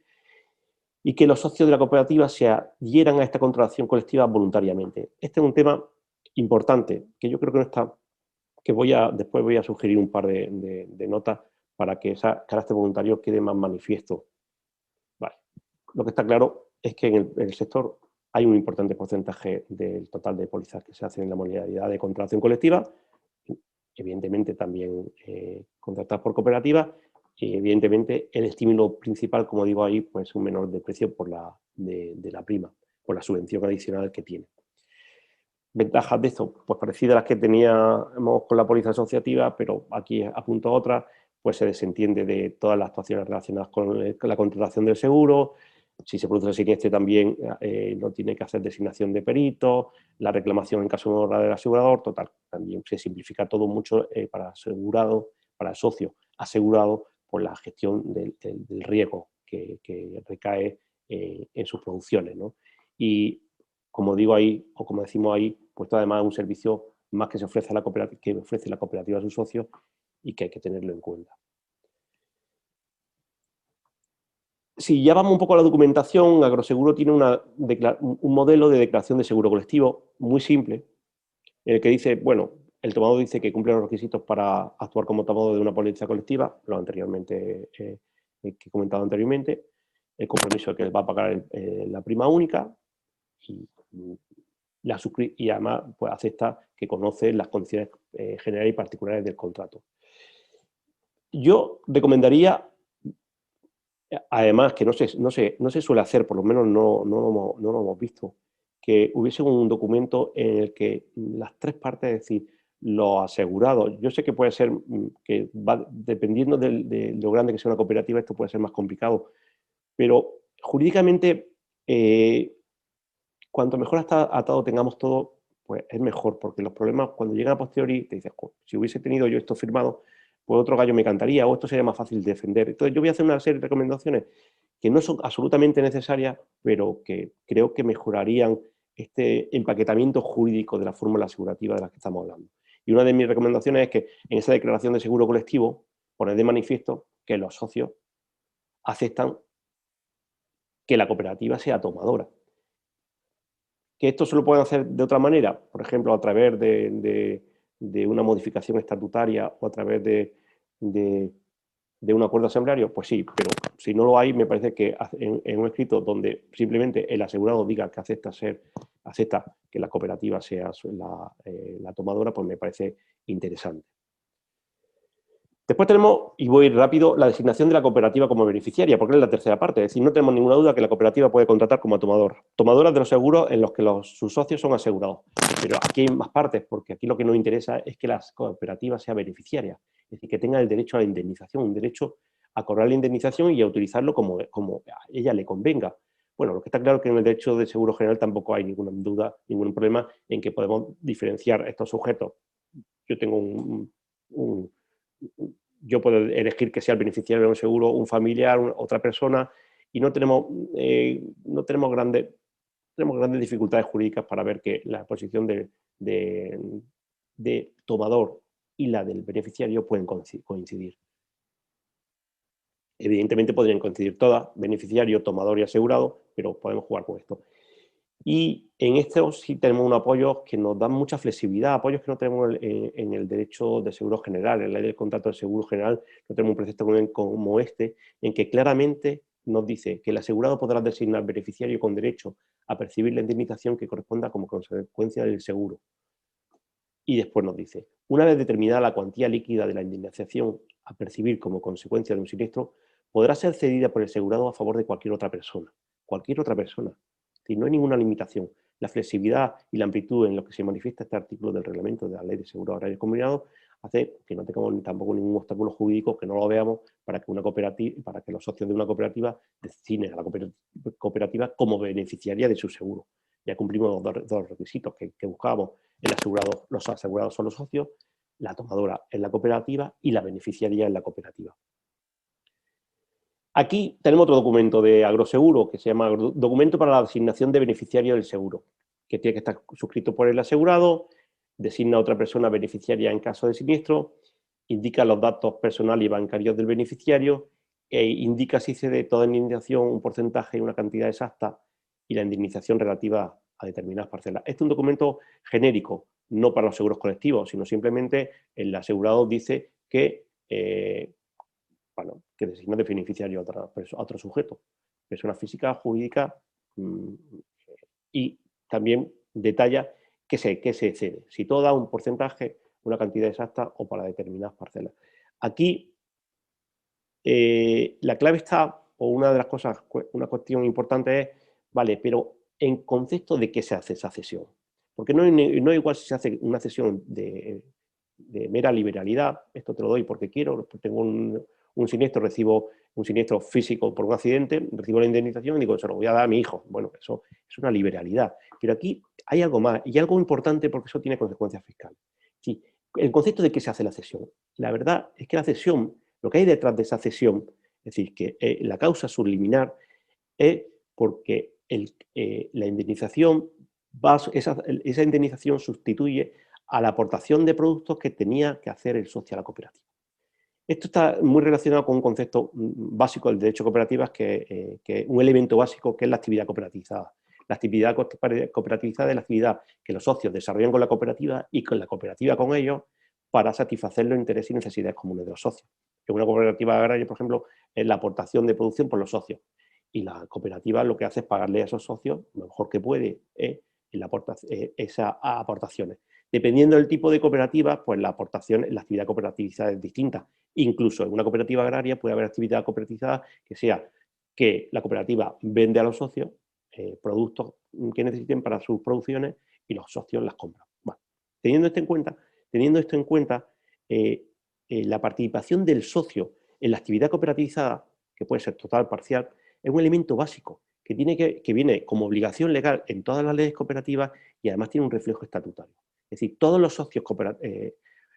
y que los socios de la cooperativa se adhieran a esta contratación colectiva voluntariamente. Este es un tema importante, que yo creo que no está, que después voy a sugerir un par de notas para que ese carácter voluntario quede más manifiesto. Vale. Lo que está claro es que en el sector hay un importante porcentaje del total de pólizas que se hacen en la modalidad de contratación colectiva, evidentemente también contratadas por cooperativas, y evidentemente el estímulo principal, como digo ahí, pues es un menor de precio de la prima, por la subvención adicional que tiene. Ventajas de esto, pues parecidas a las que teníamos con la póliza asociativa, pero aquí apunto a otras, pues se desentiende de todas las actuaciones relacionadas con la contratación del seguro. Si se produce el siniestro también no tiene que hacer designación de peritos, la reclamación en caso de mora del asegurador, total, también se simplifica todo mucho para asegurado, para el socio asegurado por la gestión del riesgo que recae en sus producciones, ¿no? Y como digo ahí, o como decimos ahí, pues además es un servicio más que ofrece la cooperativa a sus socios y que hay que tenerlo en cuenta. Si ya vamos un poco a la documentación, Agroseguro tiene un modelo de declaración de seguro colectivo muy simple, en el que dice, bueno, el tomador dice que cumple los requisitos para actuar como tomador de una póliza colectiva, lo anteriormente que he comentado anteriormente, el compromiso de que va a pagar la prima única y además pues, acepta que conoce las condiciones generales y particulares del contrato. Yo recomendaría, además que no se suele hacer, por lo menos no lo hemos visto, que hubiese un documento en el que las 3 partes, es decir, los asegurados, yo sé que puede ser que dependiendo de lo grande que sea una cooperativa, esto puede ser más complicado, pero jurídicamente cuanto mejor atado tengamos todo, pues es mejor, porque los problemas cuando llegan a posteriori te dices, si hubiese tenido yo esto firmado, pues otro gallo me cantaría o esto sería más fácil de defender. Entonces yo voy a hacer una serie de recomendaciones que no son absolutamente necesarias, pero que creo que mejorarían este empaquetamiento jurídico de la fórmula asegurativa de la que estamos hablando. Y una de mis recomendaciones es que en esa declaración de seguro colectivo poner de manifiesto que los socios aceptan que la cooperativa sea tomadora. ¿Que esto se lo pueden hacer de otra manera? Por ejemplo, a través de una modificación estatutaria o a través de un acuerdo asambleario, pues sí, pero si no lo hay, me parece que en un escrito donde simplemente el asegurado diga que acepta que la cooperativa sea la tomadora, pues me parece interesante. Después tenemos, y voy rápido, la designación de la cooperativa como beneficiaria, porque es la tercera parte. Es decir, no tenemos ninguna duda que la cooperativa puede contratar como tomadora de los seguros en los que sus socios son asegurados. Pero aquí hay más partes, porque aquí lo que nos interesa es que la cooperativa sea beneficiaria. Es decir, que tenga el derecho a la indemnización, un derecho a cobrar la indemnización y a utilizarlo como a ella le convenga. Bueno, lo que está claro es que en el derecho de seguro general tampoco hay ninguna duda, ningún problema en que podemos diferenciar estos sujetos. Yo tengo yo puedo elegir que sea el beneficiario de un seguro un familiar, otra persona, y no tenemos grandes dificultades jurídicas para ver que la posición de tomador y la del beneficiario pueden coincidir. Evidentemente podrían coincidir todas, beneficiario, tomador y asegurado, pero podemos jugar con esto. Y en esto sí tenemos un apoyo que nos da mucha flexibilidad, apoyos que no tenemos en el derecho de seguro general, en la ley del contrato de seguro general, no tenemos un precepto como este, en que claramente nos dice que el asegurado podrá designar beneficiario con derecho a percibir la indemnización que corresponda como consecuencia del seguro. Y después nos dice, una vez determinada la cuantía líquida de la indemnización a percibir como consecuencia de un siniestro, podrá ser cedida por el asegurado a favor de cualquier otra persona. Cualquier otra persona. Si no hay ninguna limitación. La flexibilidad y la amplitud en lo que se manifiesta este artículo del reglamento de la Ley de Seguro Agrario Combinado hace que no tengamos tampoco ningún obstáculo jurídico, que no lo veamos para que los socios de una cooperativa designen a la cooperativa como beneficiaria de su seguro. Ya cumplimos dos requisitos que buscábamos. Los asegurados son los socios, la tomadora es la cooperativa y la beneficiaria es la cooperativa. Aquí tenemos otro documento de agroseguro que se llama Documento para la asignación de beneficiario del seguro, que tiene que estar suscrito por el asegurado, designa a otra persona beneficiaria en caso de siniestro, indica los datos personales y bancarios del beneficiario e indica si cede toda indemnización, un porcentaje y una cantidad exacta y la indemnización relativa a determinadas parcelas. Este es un documento genérico, no para los seguros colectivos, sino simplemente el asegurado dice que que designa de beneficiario a otro sujeto, persona física, jurídica, y también detalla qué se cede, si toda, un porcentaje, una cantidad exacta o para determinadas parcelas. Aquí la clave está, o una de las cosas, una cuestión importante es, vale, pero en concepto de qué se hace esa cesión. Porque no es igual si se hace una cesión de mera liberalidad, esto te lo doy porque quiero, tengo un siniestro, recibo un siniestro físico por un accidente, recibo la indemnización y digo, se lo voy a dar a mi hijo. Bueno, eso es una liberalidad. Pero aquí hay algo más, y algo importante porque eso tiene consecuencias fiscales. Sí, el concepto de qué se hace la cesión. La verdad es que la cesión, lo que hay detrás de esa cesión, es decir, que la causa subliminar es porque la indemnización, esa indemnización sustituye a la aportación de productos que tenía que hacer el socio a la cooperativa. Esto está muy relacionado con un concepto básico del derecho cooperativas, que es un elemento básico, que es la actividad cooperativizada. La actividad cooperativizada es la actividad que los socios desarrollan con la cooperativa y con la cooperativa con ellos para satisfacer los intereses y necesidades comunes de los socios. En una cooperativa agraria, por ejemplo, es la aportación de producción por los socios. Y la cooperativa lo que hace es pagarle a esos socios lo mejor que puede esas aportaciones. Dependiendo del tipo de cooperativa, pues la actividad cooperativizada es distinta. Incluso en una cooperativa agraria puede haber actividad cooperativizada que sea que la cooperativa vende a los socios productos que necesiten para sus producciones y los socios las compran. Bueno, teniendo esto en cuenta, la participación del socio en la actividad cooperativizada, que puede ser total, parcial, es un elemento básico que viene como obligación legal en todas las leyes cooperativas y además tiene un reflejo estatutario. Es decir, todos los socios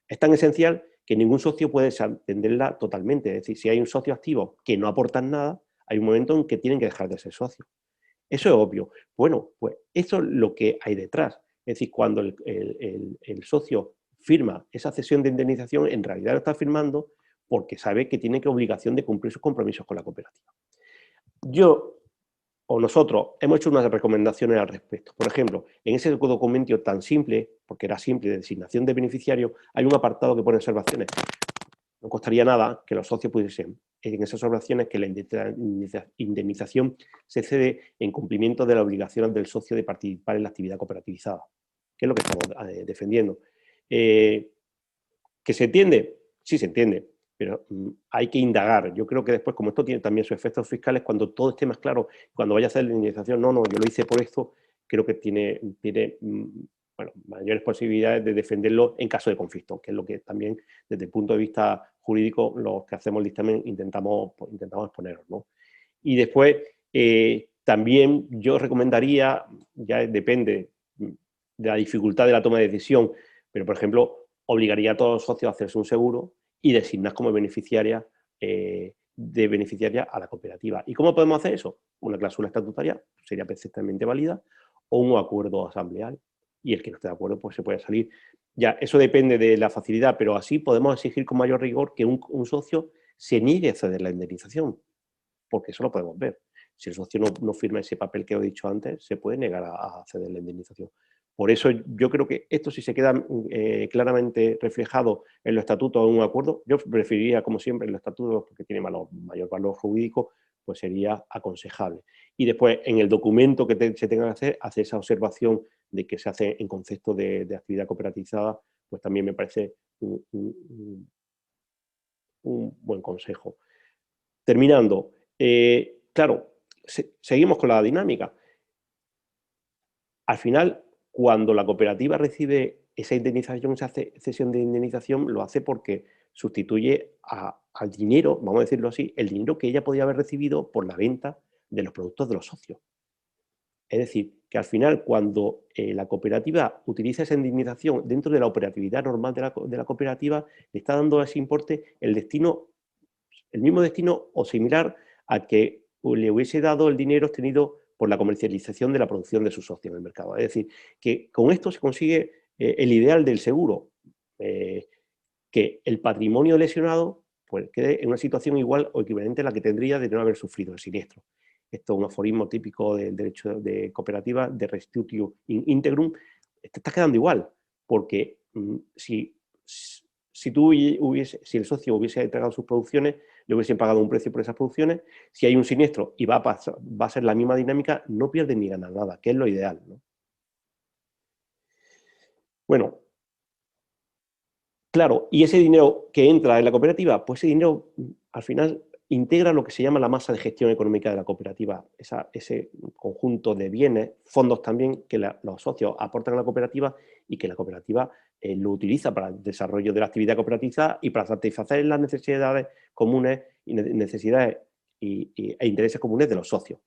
es tan esencial que ningún socio puede desatenderla totalmente. Es decir, si hay un socio activo que no aporta nada, hay un momento en que tienen que dejar de ser socios. Eso es obvio. Bueno, pues eso es lo que hay detrás. Es decir, cuando el socio firma esa cesión de indemnización, en realidad lo está firmando porque sabe que tiene obligación de cumplir sus compromisos con la cooperativa. Nosotros hemos hecho unas recomendaciones al respecto. Por ejemplo, en ese documento tan simple, porque era simple, de designación de beneficiario, hay un apartado que pone observaciones. No costaría nada que los socios pudiesen, en esas observaciones, que la indemnización se cede en cumplimiento de las obligaciones del socio de participar en la actividad cooperativizada, que es lo que estamos defendiendo. ¿Que se entiende? Sí se entiende, pero hay que indagar. Yo creo que después, como esto tiene también sus efectos fiscales, cuando todo esté más claro, cuando vaya a hacer la indemnización, no, yo lo hice por esto, creo que tiene mayores posibilidades de defenderlo en caso de conflicto, que es lo que también, desde el punto de vista jurídico, los que hacemos el dictamen intentamos exponeros, ¿no? Y después, también yo recomendaría, ya depende de la dificultad de la toma de decisión, pero, por ejemplo, obligaría a todos los socios a hacerse un seguro y designar como beneficiaria a la cooperativa. ¿Y cómo podemos hacer eso? Una cláusula estatutaria sería perfectamente válida o un acuerdo asambleal, y el que no esté de acuerdo pues se puede salir. Ya, eso depende de la facilidad, pero así podemos exigir con mayor rigor que un socio se niegue a ceder la indemnización, porque eso lo podemos ver. Si el socio no firma ese papel que he dicho antes, se puede negar a ceder la indemnización. Por eso yo creo que esto, si se queda claramente reflejado en los estatutos o en un acuerdo, yo preferiría, como siempre, en los estatutos, porque tiene mayor valor jurídico, pues sería aconsejable. Y después, en el documento que se tenga que hacer esa observación de que se hace en concepto de actividad cooperativizada, pues también me parece un buen consejo. Terminando, claro, seguimos con la dinámica. Al final, cuando la cooperativa recibe esa indemnización, esa cesión de indemnización, lo hace porque sustituye al dinero, vamos a decirlo así, el dinero que ella podía haber recibido por la venta de los productos de los socios. Es decir, que al final, cuando la cooperativa utiliza esa indemnización dentro de la operatividad normal de la cooperativa, le está dando a ese importe el mismo destino o similar a que le hubiese dado el dinero obtenido por la comercialización de la producción de sus socios en el mercado. Es decir, que con esto se consigue el ideal del seguro, que el patrimonio lesionado pues, quede en una situación igual o equivalente a la que tendría de no haber sufrido el siniestro. Esto es un aforismo típico del derecho de cooperativa, de restitutio in integrum. Te está quedando igual, porque si el socio hubiese entregado sus producciones, le hubiesen pagado un precio por esas producciones. Si hay un siniestro y va a ser la misma dinámica, no pierden ni ganan nada, que es lo ideal, ¿no? Bueno, claro, y ese dinero que entra en la cooperativa, pues ese dinero al final integra lo que se llama la masa de gestión económica de la cooperativa, ese conjunto de bienes, fondos también que los socios aportan a la cooperativa y que la cooperativa lo utiliza para el desarrollo de la actividad cooperativizada y para satisfacer las necesidades comunes y necesidades e intereses comunes de los socios.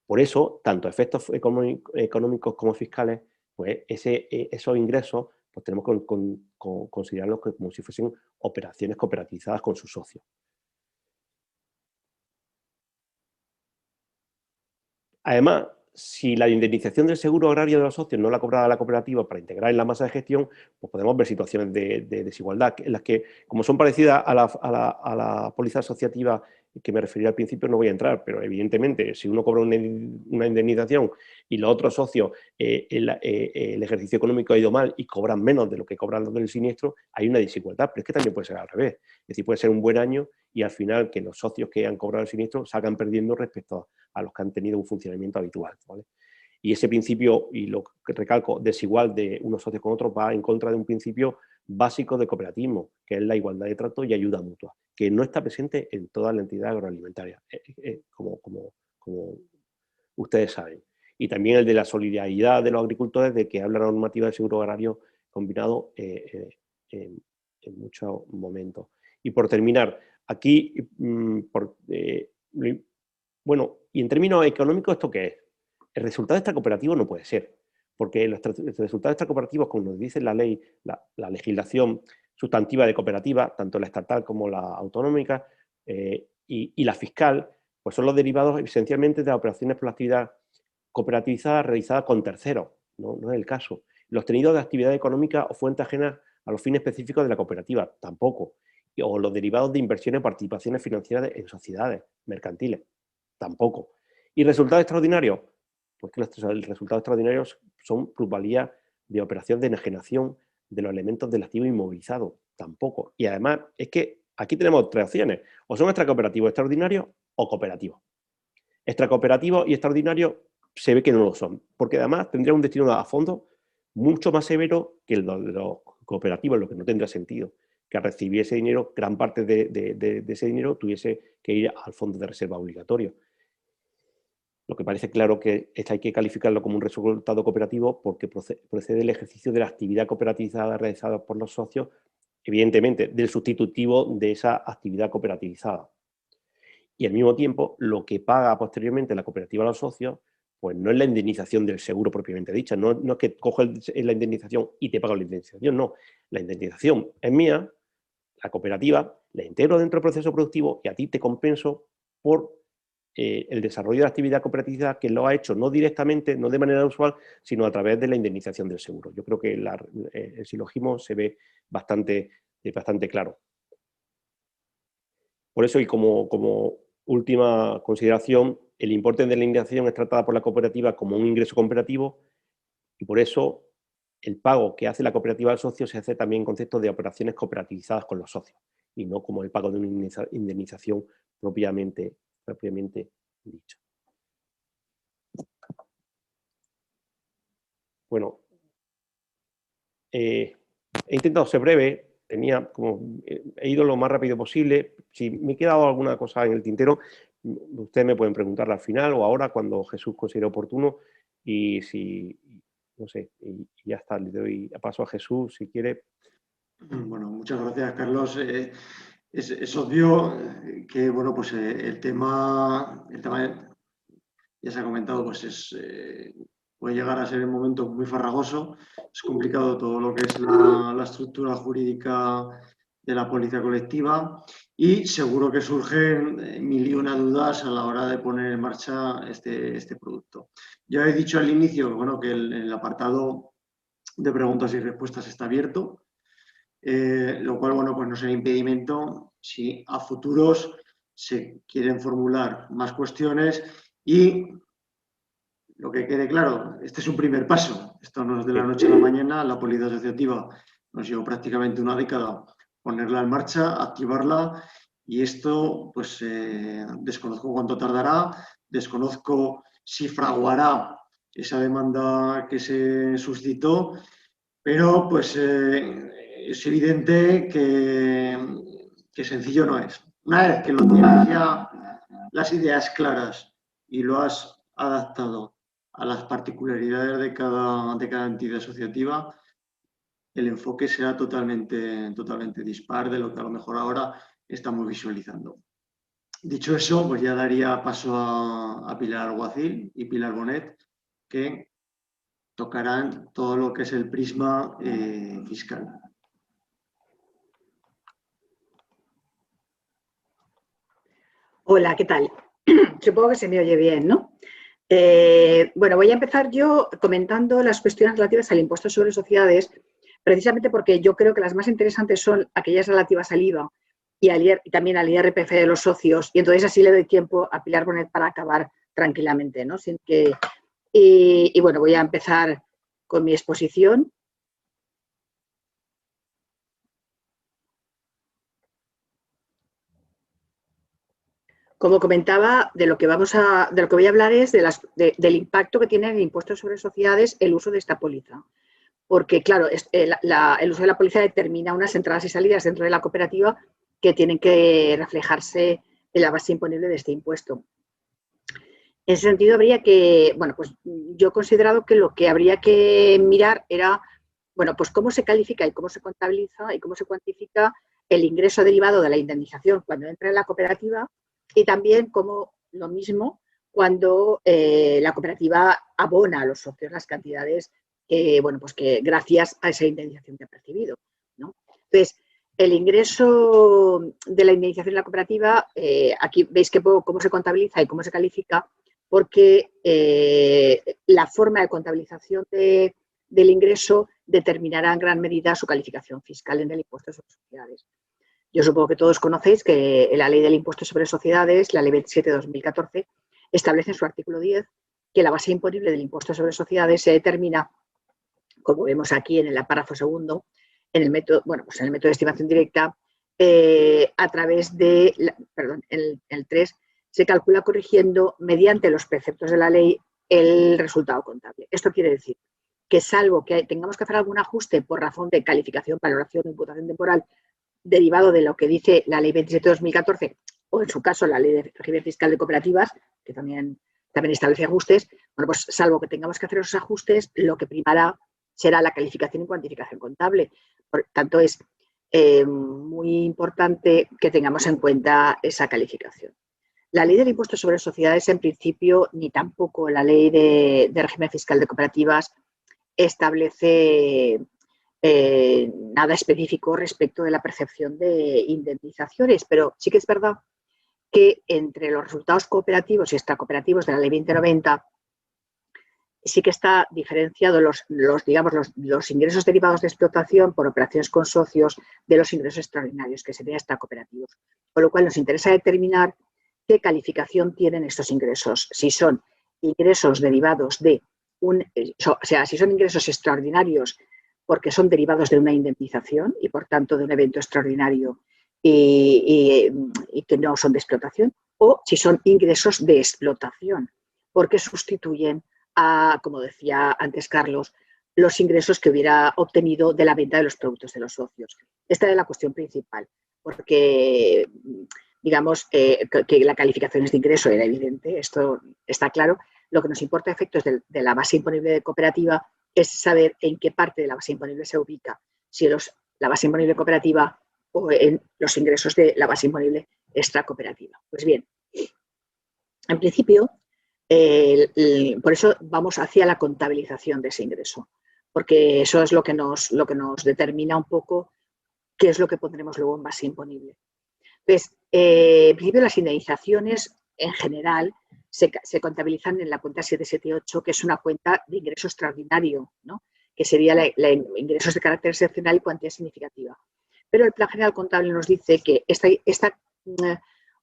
Por eso, tanto efectos económicos como fiscales, pues esos ingresos pues tenemos que considerarlos como si fuesen operaciones cooperativizadas con sus socios. Además, si la indemnización del seguro agrario de los socios no la cobraba la cooperativa para integrar en la masa de gestión, pues podemos ver situaciones de desigualdad, en las que, como son parecidas a la póliza asociativa que me refería al principio, no voy a entrar, pero evidentemente, si uno cobra una indemnización y los otros socios, el ejercicio económico ha ido mal y cobran menos de lo que cobran los del siniestro, hay una desigualdad, pero es que también puede ser al revés. Es decir, puede ser un buen año y al final que los socios que han cobrado el siniestro salgan perdiendo respecto a los que han tenido un funcionamiento habitual, ¿vale? Y ese principio, y lo que recalco, desigual de unos socios con otros, va en contra de un principio básico de cooperativismo, que es la igualdad de trato y ayuda mutua, que no está presente en toda la entidad agroalimentaria, como ustedes saben. Y también el de la solidaridad de los agricultores, de que habla la normativa de seguro agrario combinado en muchos momentos. Y por terminar, aquí, bueno, y en términos económicos, ¿esto qué es? El resultado extracooperativo no puede ser, porque los resultados extracooperativos, como nos dice la ley, la legislación sustantiva de cooperativa, tanto la estatal como la autonómica y la fiscal, pues son los derivados esencialmente de las operaciones por la actividad cooperativizada realizada con terceros, no es el caso. Los tenidos de actividad económica o fuentes ajenas a los fines específicos de la cooperativa, tampoco. O los derivados de inversiones o participaciones financieras en sociedades mercantiles, tampoco. ¿Y resultados extraordinarios? Pues que los resultados extraordinarios son plusvalía de operación de enajenación de los elementos del activo inmovilizado, tampoco. Y además es que aquí tenemos tres opciones, o son extracooperativo extraordinarios o cooperativos. Extracooperativo y extraordinario se ve que no lo son, porque además tendría un destino a fondo mucho más severo que el de los cooperativos, lo que no tendría sentido, que al recibir ese dinero, gran parte de ese dinero tuviese que ir al fondo de reserva obligatorio. Lo que parece claro que hay que calificarlo como un resultado cooperativo porque procede del ejercicio de la actividad cooperativizada realizada por los socios, evidentemente del sustitutivo de esa actividad cooperativizada. Y al mismo tiempo, lo que paga posteriormente la cooperativa a los socios, pues no es la indemnización del seguro propiamente dicha, no es que cojo la indemnización y te pago la indemnización, no. La indemnización es mía, la cooperativa, la integro dentro del proceso productivo y a ti te compenso por el desarrollo de la actividad cooperativa que lo ha hecho no directamente, no de manera usual, sino a través de la indemnización del seguro. Yo creo que el silogismo se ve bastante claro. Por eso, y como última consideración, el importe de la indemnización es tratada por la cooperativa como un ingreso cooperativo y por eso el pago que hace la cooperativa al socio se hace también en concepto de operaciones cooperativizadas con los socios y no como el pago de una indemnización propiamente dicho. Bueno, he intentado ser breve, he ido lo más rápido posible. Si me he quedado alguna cosa en el tintero, ustedes me pueden preguntar al final o ahora cuando Jesús considere oportuno y si, no sé, y ya está, le doy paso a Jesús si quiere. Bueno, muchas gracias, Carlos. Es obvio que, bueno, pues el tema ya se ha comentado, pues puede llegar a ser en momentos muy farragoso. Es complicado todo lo que es la estructura jurídica de la póliza colectiva y seguro que surgen mil y una dudas a la hora de poner en marcha este producto. Ya he dicho al inicio, bueno, que el apartado de preguntas y respuestas está abierto. Lo cual, bueno, pues no será impedimento si a futuros se quieren formular más cuestiones y lo que quede claro, este es un primer paso, esto no es de la noche a la mañana, la póliza asociativa nos llevó prácticamente una década ponerla en marcha, activarla y esto pues desconozco cuánto tardará, desconozco si fraguará esa demanda que se suscitó, pero pues es evidente que sencillo no es. Una vez que lo tienes ya las ideas claras y lo has adaptado a las particularidades de cada entidad asociativa, el enfoque será totalmente dispar de lo que a lo mejor ahora estamos visualizando. Dicho eso, pues ya daría paso a Pilar Alguacil y Pilar Bonet, que tocarán todo lo que es el prisma fiscal. Hola, ¿qué tal? Supongo que se me oye bien, ¿no? Bueno, voy a empezar yo comentando las cuestiones relativas al impuesto sobre sociedades, precisamente porque yo creo que las más interesantes son aquellas relativas al IVA y también al IRPF de los socios, y entonces así le doy tiempo a Pilar Bonet para acabar tranquilamente, ¿no? Y bueno, voy a empezar con mi exposición. Como comentaba, de lo que voy a hablar es del impacto que tiene en el impuesto sobre sociedades el uso de esta póliza. Porque, claro, el uso de la póliza determina unas entradas y salidas dentro de la cooperativa que tienen que reflejarse en la base imponible de este impuesto. En ese sentido, habría que, bueno, pues yo he considerado que lo que habría que mirar era, bueno, pues cómo se califica y cómo se contabiliza y cómo se cuantifica el ingreso derivado de la indemnización cuando entra en la cooperativa y también como lo mismo cuando la cooperativa abona a los socios las cantidades que, bueno, pues que gracias a esa indemnización que ha percibido, ¿no? Entonces, el ingreso de la indemnización en la cooperativa, aquí veis cómo se contabiliza y cómo se califica, porque la forma de contabilización del ingreso determinará en gran medida su calificación fiscal en el impuesto sobre sociedades. Yo supongo que todos conocéis que la ley del impuesto sobre sociedades, la ley 27 de 2014, establece en su artículo 10 que la base imponible del impuesto sobre sociedades se determina, como vemos aquí en el párrafo segundo, en el método, bueno, pues en el método de estimación directa, a través de, el 3, se calcula corrigiendo mediante los preceptos de la ley el resultado contable. Esto quiere decir que salvo que tengamos que hacer algún ajuste por razón de calificación, valoración o imputación temporal derivado de lo que dice la ley 27 de 2014 o en su caso la ley de régimen fiscal de cooperativas, que también establece ajustes, bueno, pues salvo que tengamos que hacer esos ajustes, lo que primará será la calificación y cuantificación contable. Por tanto, es muy importante que tengamos en cuenta esa calificación. La ley del impuesto sobre sociedades, en principio, ni tampoco la ley de régimen fiscal de cooperativas establece nada específico respecto de la percepción de indemnizaciones, pero sí que es verdad que entre los resultados cooperativos y extracooperativos de la Ley 2090 sí que está diferenciado los ingresos derivados de explotación por operaciones con socios de los ingresos extraordinarios, que serían extracooperativos. Con lo cual nos interesa determinar qué calificación tienen estos ingresos, si son ingresos derivados de si son ingresos extraordinarios porque son derivados de una indemnización y por tanto de un evento extraordinario y que no son de explotación, o si son ingresos de explotación porque sustituyen a, como decía antes Carlos, los ingresos que hubiera obtenido de la venta de los productos de los socios. Esta es la cuestión principal, porque digamos que la calificación es de ingreso, era evidente, esto está claro. Lo que nos importa a efectos de la base imponible de cooperativa es saber en qué parte de la base imponible se ubica, si la base imponible cooperativa o en los ingresos de la base imponible extracooperativa. Pues bien, en principio, por eso vamos hacia la contabilización de ese ingreso, porque eso es lo que nos determina un poco qué es lo que pondremos luego en base imponible. Entonces, en principio las indemnizaciones en general se contabilizan en la cuenta 778, que es una cuenta de ingreso extraordinario, ¿no? Que sería ingresos de carácter excepcional y cuantía significativa. Pero el Plan General Contable nos dice que esta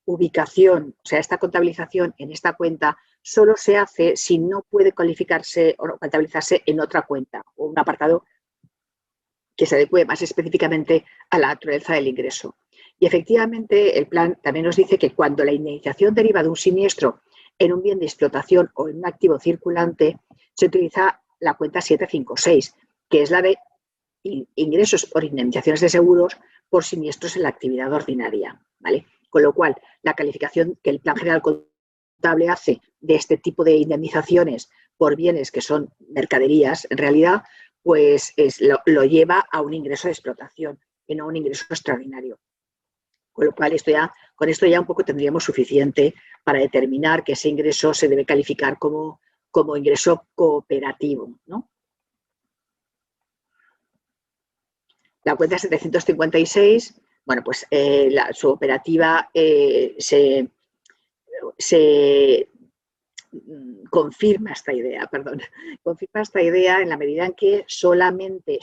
ubicación, o sea, esta contabilización en esta cuenta solo se hace si no puede calificarse o contabilizarse en otra cuenta o un apartado que se adecue más específicamente a la naturaleza del ingreso. Y efectivamente el plan también nos dice que cuando la indemnización deriva de un siniestro en un bien de explotación o en un activo circulante, se utiliza la cuenta 756, que es la de ingresos por indemnizaciones de seguros por siniestros en la actividad ordinaria, ¿vale? Con lo cual, la calificación que el Plan General Contable hace de este tipo de indemnizaciones por bienes que son mercaderías, en realidad, pues lo lleva a un ingreso de explotación y no a un ingreso extraordinario. Con lo cual, con esto ya un poco tendríamos suficiente para determinar que ese ingreso se debe calificar como ingreso cooperativo, ¿no? La cuenta 756, bueno, pues su operativa se confirma esta idea, confirma esta idea en la medida en que solamente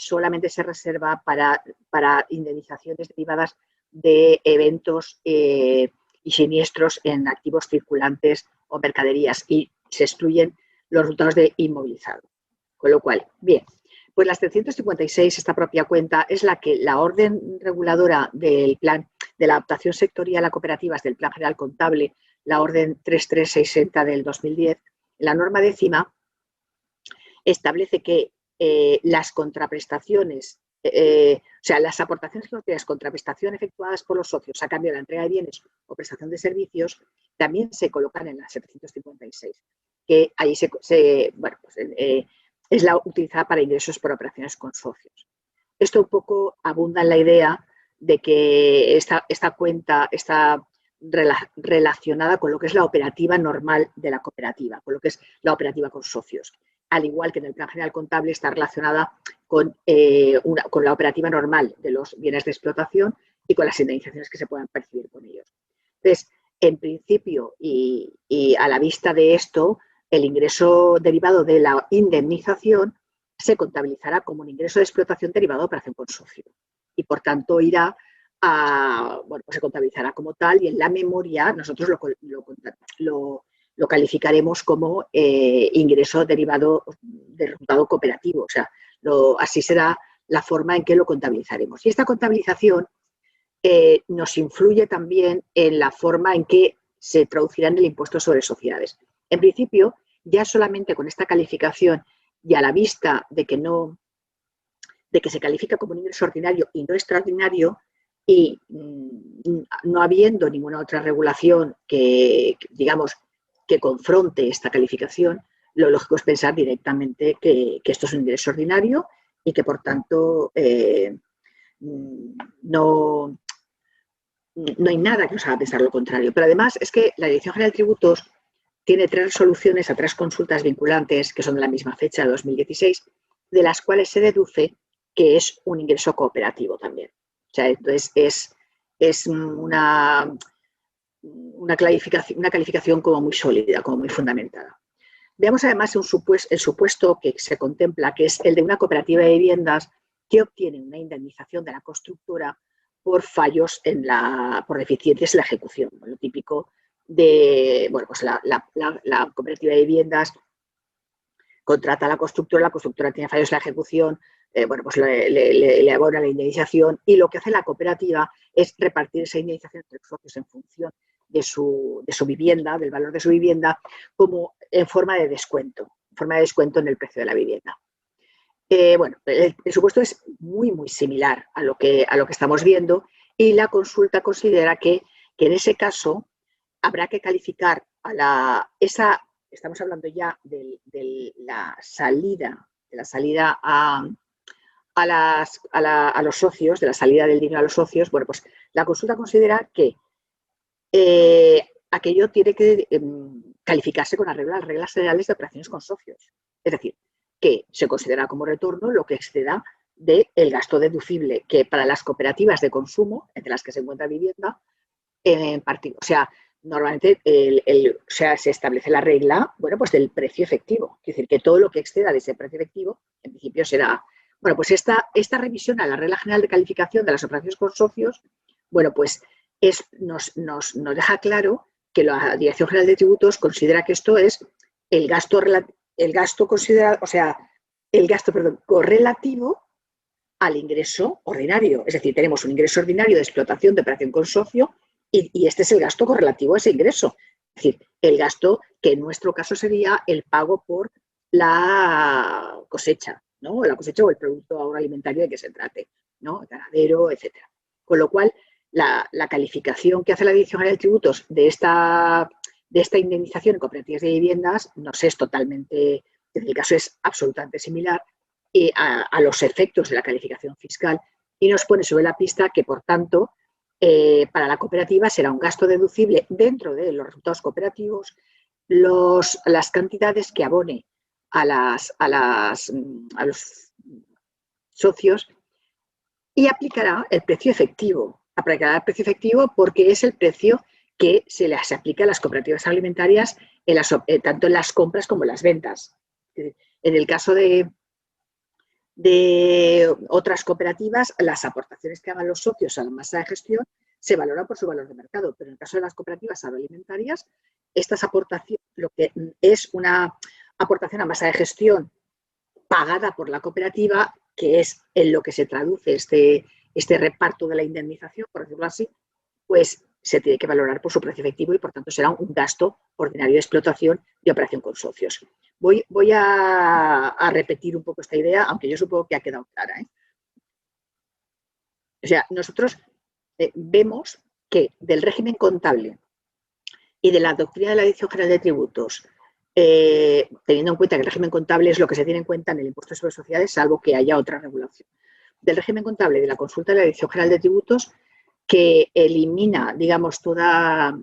se reserva para indemnizaciones derivadas de eventos y siniestros en activos circulantes o mercaderías y se excluyen los resultados de inmovilizado. Con lo cual, bien, pues la 756, esta propia cuenta, es la orden reguladora del plan de la adaptación sectorial a cooperativas del Plan General Contable, la orden 33660 del 2010, la norma décima establece que las contraprestaciones, o sea, las aportaciones financieras contra prestación efectuadas por los socios a cambio de la entrega de bienes o prestación de servicios también se colocan en la 756, que ahí es la utilizada para ingresos por operaciones con socios. Esto un poco abunda en la idea de que esta cuenta está relacionada con lo que es la operativa normal de la cooperativa, con lo que es la operativa con socios. Al igual que en el Plan General Contable está relacionada con la operativa normal de los bienes de explotación y con las indemnizaciones que se puedan percibir con ellos. Entonces, en principio y a la vista de esto, el ingreso derivado de la indemnización se contabilizará como un ingreso de explotación derivado de operación con socio y, por tanto, irá pues se contabilizará como tal y en la memoria nosotros lo calificaremos como ingreso derivado de resultado cooperativo. O sea, así será la forma en que lo contabilizaremos. Y esta contabilización nos influye también en la forma en que se traducirá en el impuesto sobre sociedades. En principio, ya solamente con esta calificación y a la vista de que se califica como un ingreso ordinario y no extraordinario, y no habiendo ninguna otra regulación que confronte esta calificación, lo lógico es pensar directamente que esto es un ingreso ordinario y que, por tanto, no hay nada que nos haga pensar lo contrario. Pero además es que la Dirección General de Tributos tiene 3 resoluciones a 3 consultas vinculantes que son de la misma fecha, de 2016, de las cuales se deduce que es un ingreso cooperativo también. O sea, entonces es una calificación como muy sólida, como muy fundamentada. Veamos además el supuesto que se contempla, que es el de una cooperativa de viviendas que obtiene una indemnización de la constructora por fallos por deficiencias en la ejecución. Lo típico de, bueno, pues la cooperativa de viviendas contrata a la constructora tiene fallos en la ejecución, bueno, pues le abona la indemnización, y lo que hace la cooperativa es repartir esa indemnización entre los socios en función de su vivienda, del valor de su vivienda, como en forma de descuento en el precio de la vivienda. Bueno, el presupuesto es muy, muy similar a lo que estamos viendo, y la consulta considera que en ese caso habrá que calificar estamos hablando ya de la salida a los socios, de la salida del dinero a los socios. Bueno, pues la consulta considera que aquello tiene que calificarse con las reglas generales de operaciones con socios. Es decir, que se considera como retorno lo que exceda del gasto deducible, que para las cooperativas de consumo, entre las que se encuentra vivienda, en partido, o sea, normalmente se establece la regla, bueno, pues del precio efectivo. Es decir, que todo lo que exceda de ese precio efectivo, en principio será... Bueno, pues esta revisión a la regla general de calificación de las operaciones con socios, bueno, pues nos deja claro que la Dirección General de Tributos considera que esto es el gasto considerado, o sea, el gasto, perdón, correlativo al ingreso ordinario. Es decir, tenemos un ingreso ordinario de explotación de operación con socio, y este es el gasto correlativo a ese ingreso. Es decir, el gasto que en nuestro caso sería el pago por la cosecha, ¿no? La cosecha o el producto agroalimentario de que se trate, ¿no? El ganadero, etcétera. Con lo cual, la calificación que hace la Dirección General de Tributos de esta indemnización en cooperativas de viviendas nos es totalmente, en el caso es absolutamente similar a los efectos de la calificación fiscal, y nos pone sobre la pista que, por tanto, para la cooperativa será un gasto deducible dentro de los resultados cooperativos las cantidades que abone a los socios, y aplicará el precio efectivo. Aplicará el precio efectivo porque es el precio que se les aplica a las cooperativas alimentarias tanto en las compras como en las ventas. En el caso de otras cooperativas, las aportaciones que hagan los socios a la masa de gestión se valoran por su valor de mercado, pero en el caso de las cooperativas agroalimentarias, estas aportaciones, lo que es una aportación a masa de gestión pagada por la cooperativa, que es en lo que se traduce este reparto de la indemnización, por decirlo así, pues se tiene que valorar por su precio efectivo, y por tanto será un gasto ordinario de explotación de operación con socios. Voy a repetir un poco esta idea, aunque yo supongo que ha quedado clara, ¿eh? O sea, nosotros vemos que del régimen contable y de la doctrina de la Dirección General de Tributos, teniendo en cuenta que el régimen contable es lo que se tiene en cuenta en el impuesto sobre sociedades, salvo que haya otra regulación, del régimen contable y de la consulta de la Dirección General de Tributos, que elimina, digamos, toda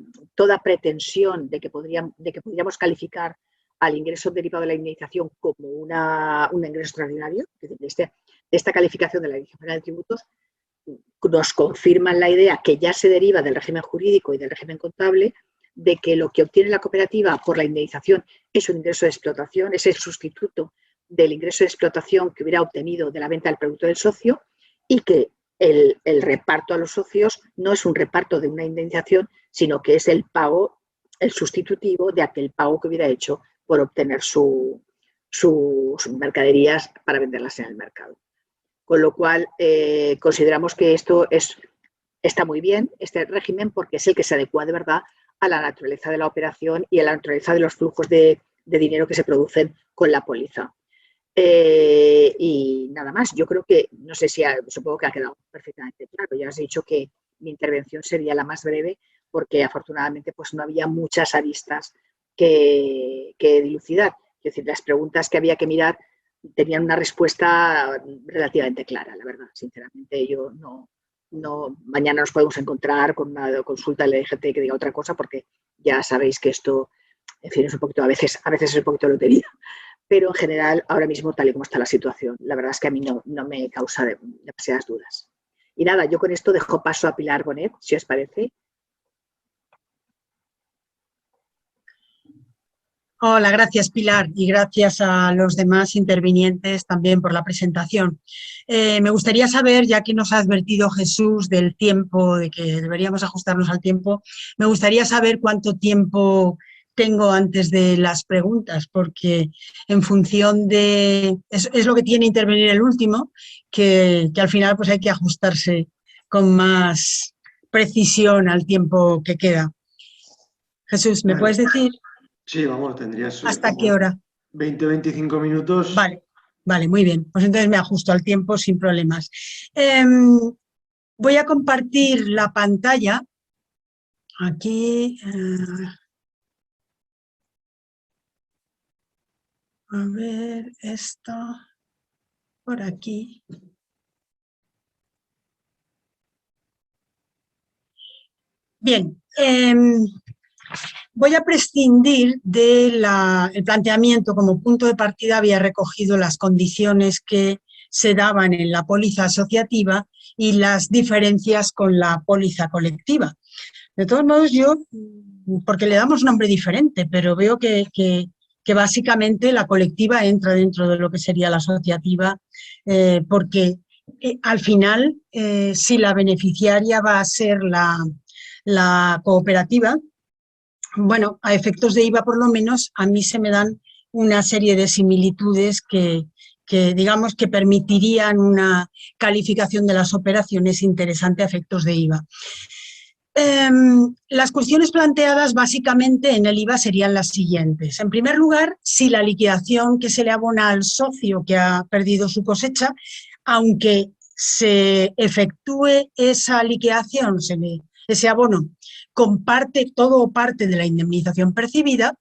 pretensión de que podríamos calificar al ingreso derivado de la indemnización como un ingreso extraordinario. De esta calificación de la Dirección General de Tributos nos confirman la idea que ya se deriva del régimen jurídico y del régimen contable, de que lo que obtiene la cooperativa por la indemnización es un ingreso de explotación, es el sustituto del ingreso de explotación que hubiera obtenido de la venta del producto del socio, y que el reparto a los socios no es un reparto de una indemnización, sino que es el pago, el sustitutivo de aquel pago que hubiera hecho por obtener sus mercaderías para venderlas en el mercado. Con lo cual, consideramos que esto está muy bien, este régimen, porque es el que se adecua de verdad a la naturaleza de la operación y a la naturaleza de los flujos de dinero que se producen con la póliza. Y nada más, yo creo que, no sé si supongo que ha quedado perfectamente claro. Ya os he dicho que mi intervención sería la más breve, porque afortunadamente pues no había muchas aristas que dilucidar. Es decir, las preguntas que había que mirar tenían una respuesta relativamente clara, la verdad. Sinceramente, yo no mañana nos podemos encontrar con una consulta del EGT que diga otra cosa, porque ya sabéis que esto, en fin, es un poquito, a veces es un poquito lotería. pero en general, ahora mismo, tal y como está la situación, la verdad es que a mí no me causa demasiadas dudas. Y nada, yo con esto dejo paso a Pilar Bonet, si os parece. Hola, gracias Pilar y gracias a los demás intervinientes también por la presentación. Me gustaría saber, ya que nos ha advertido Jesús del tiempo, de que deberíamos ajustarnos al tiempo, me gustaría saber cuánto tiempo tengo antes de las preguntas, porque en función de... Es lo que tiene intervenir el último, que al final pues hay que ajustarse con más precisión al tiempo que queda. Jesús, ¿me puedes decir? Sí, vamos, tendrías... ¿Hasta qué hora? 20-25 minutos. Vale, muy bien. Pues entonces me ajusto al tiempo sin problemas. Voy a compartir la pantalla. Aquí. A ver, esto. Por aquí. Bien. Voy a prescindir del planteamiento. Como punto de partida había recogido las condiciones que se daban en la póliza asociativa y las diferencias con la póliza colectiva. De todos modos, yo, porque le damos nombre diferente, pero veo que básicamente la colectiva entra dentro de lo que sería la asociativa, porque al final, si la beneficiaria va a ser la cooperativa, bueno, a efectos de IVA por lo menos, a mí se me dan una serie de similitudes que digamos que permitirían una calificación de las operaciones interesante a efectos de IVA. Las cuestiones planteadas básicamente en el IVA serían las siguientes. En primer lugar, si la liquidación que se le abona al socio que ha perdido su cosecha, aunque se efectúe esa liquidación, ese abono, con todo o parte de la indemnización percibida,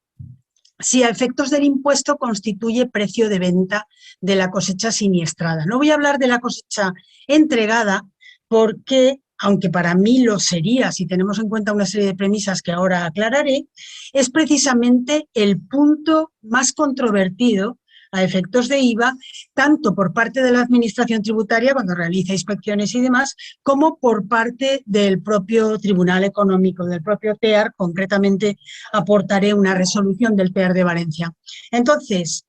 si a efectos del impuesto constituye precio de venta de la cosecha siniestrada. No voy a hablar de la cosecha entregada porque, aunque para mí lo sería, si tenemos en cuenta una serie de premisas que ahora aclararé, es precisamente el punto más controvertido a efectos de IVA, tanto por parte de la Administración Tributaria cuando realiza inspecciones y demás, como por parte del propio Tribunal Económico, del propio TEAR. Concretamente aportaré una resolución del TEAR de Valencia. Entonces,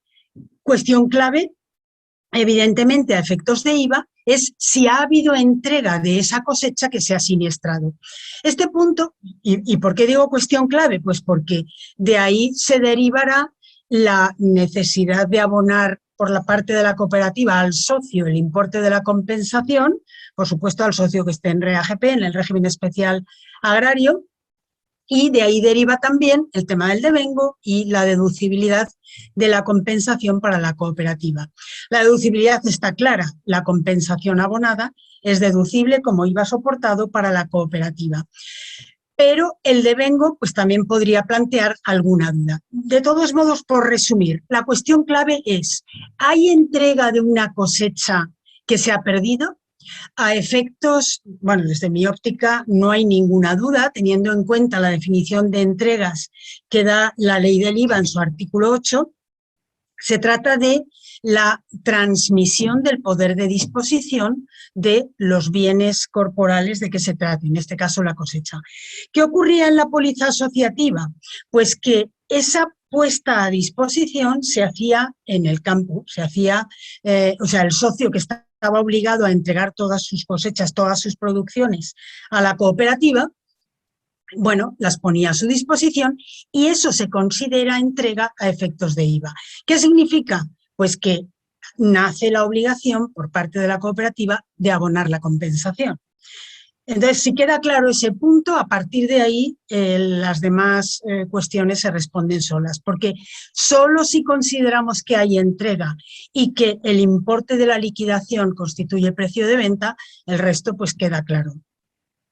cuestión clave, evidentemente a efectos de IVA, es si ha habido entrega de esa cosecha que se ha siniestrado. Este punto, ¿y por qué digo cuestión clave? Pues porque de ahí se derivará la necesidad de abonar por la parte de la cooperativa al socio el importe de la compensación, por supuesto al socio que esté en REAGP, en el régimen especial agrario, y de ahí deriva también el tema del devengo y la deducibilidad de la compensación para la cooperativa. La deducibilidad está clara, la compensación abonada es deducible como IVA soportado para la cooperativa. Pero el devengo pues también podría plantear alguna duda. De todos modos, por resumir, la cuestión clave es, ¿hay entrega de una cosecha que se ha perdido? A efectos, bueno, desde mi óptica no hay ninguna duda, teniendo en cuenta la definición de entregas que da la ley del IVA en su artículo 8, se trata de la transmisión del poder de disposición de los bienes corporales de que se trate, en este caso la cosecha. ¿Qué ocurría en la póliza asociativa? Pues que esa puesta a disposición se hacía en el campo, se hacía, o sea, el socio que estaba obligado a entregar todas sus cosechas, todas sus producciones a la cooperativa, bueno, las ponía a su disposición y eso se considera entrega a efectos de IVA. ¿Qué significa? Pues que nace la obligación por parte de la cooperativa de abonar la compensación. Entonces, si queda claro ese punto, a partir de ahí las demás cuestiones se responden solas, porque solo si consideramos que hay entrega y que el importe de la liquidación constituye precio de venta, el resto pues queda claro.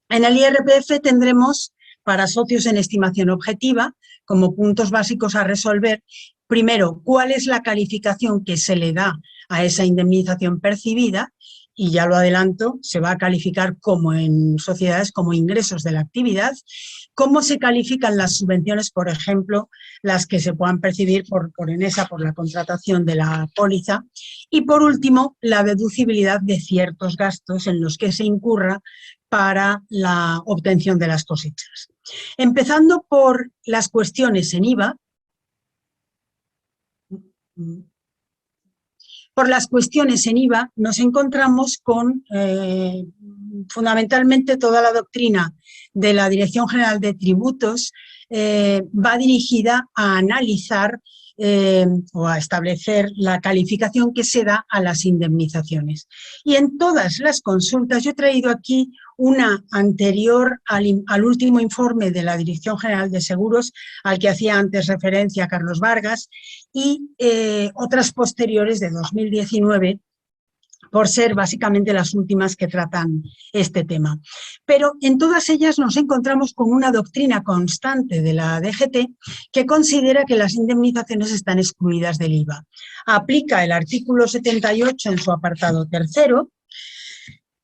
En el IRPF tendremos para socios en estimación objetiva, como puntos básicos a resolver, primero, cuál es la calificación que se le da a esa indemnización percibida y ya lo adelanto, se va a calificar como en sociedades como ingresos de la actividad. ¿Cómo se califican las subvenciones, por ejemplo, las que se puedan percibir por Enesa por la contratación de la póliza? Y por último, la deducibilidad de ciertos gastos en los que se incurra para la obtención de las cosechas. Empezando por las cuestiones en IVA. Por las cuestiones en IVA nos encontramos con fundamentalmente toda la doctrina de la Dirección General de Tributos va dirigida a analizar o a establecer la calificación que se da a las indemnizaciones. Y en todas las consultas, yo he traído aquí una anterior al último informe de la Dirección General de Seguros, al que hacía antes referencia Carlos Vargas, y otras posteriores de 2019, por ser básicamente las últimas que tratan este tema. Pero en todas ellas nos encontramos con una doctrina constante de la DGT que considera que las indemnizaciones están excluidas del IVA. Aplica el artículo 78 en su apartado tercero,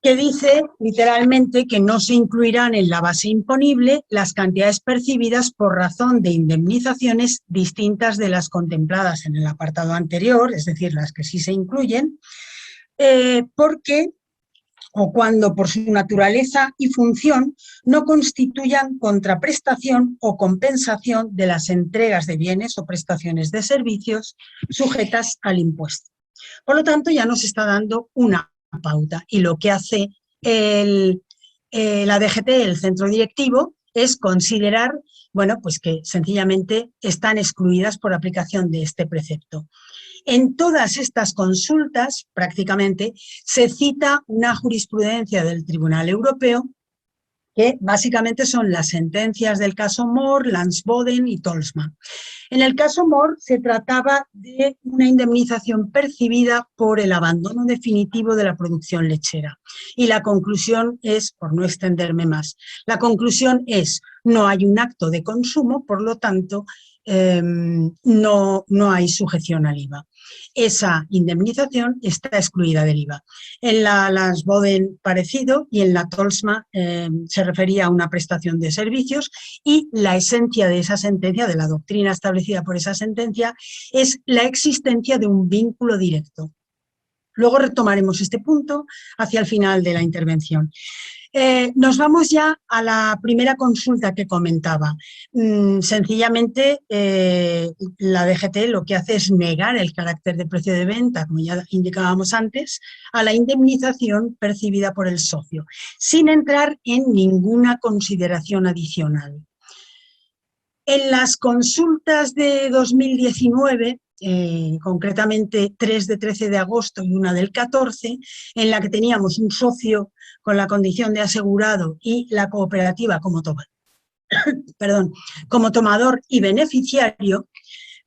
que dice literalmente que no se incluirán en la base imponible las cantidades percibidas por razón de indemnizaciones distintas de las contempladas en el apartado anterior, es decir, las que sí se incluyen, porque o cuando por su naturaleza y función no constituyan contraprestación o compensación de las entregas de bienes o prestaciones de servicios sujetas al impuesto. Por lo tanto, ya nos está dando una pauta y lo que hace la DGT, el centro directivo, es considerar, bueno, pues que sencillamente están excluidas por aplicación de este precepto. En todas estas consultas, prácticamente, se cita una jurisprudencia del Tribunal Europeo que básicamente son las sentencias del caso Mohr, Lansboden y Tolsma. En el caso Mohr se trataba de una indemnización percibida por el abandono definitivo de la producción lechera. Y la conclusión es, por no extenderme más, la conclusión es no hay un acto de consumo, por lo tanto no hay sujeción al IVA. Esa indemnización está excluida del IVA. En la Lansboden parecido y en la Tolsma se refería a una prestación de servicios y la esencia de esa sentencia, de la doctrina establecida por esa sentencia, es la existencia de un vínculo directo. Luego retomaremos este punto hacia el final de la intervención. Nos vamos ya a la primera consulta que comentaba. Sencillamente, la DGT lo que hace es negar el carácter de precio de venta, como ya indicábamos antes, a la indemnización percibida por el socio, sin entrar en ninguna consideración adicional. En las consultas de 2019, concretamente 3 de 13 de agosto y una del 14, en la que teníamos un socio con la condición de asegurado y la cooperativa como tomador y beneficiario,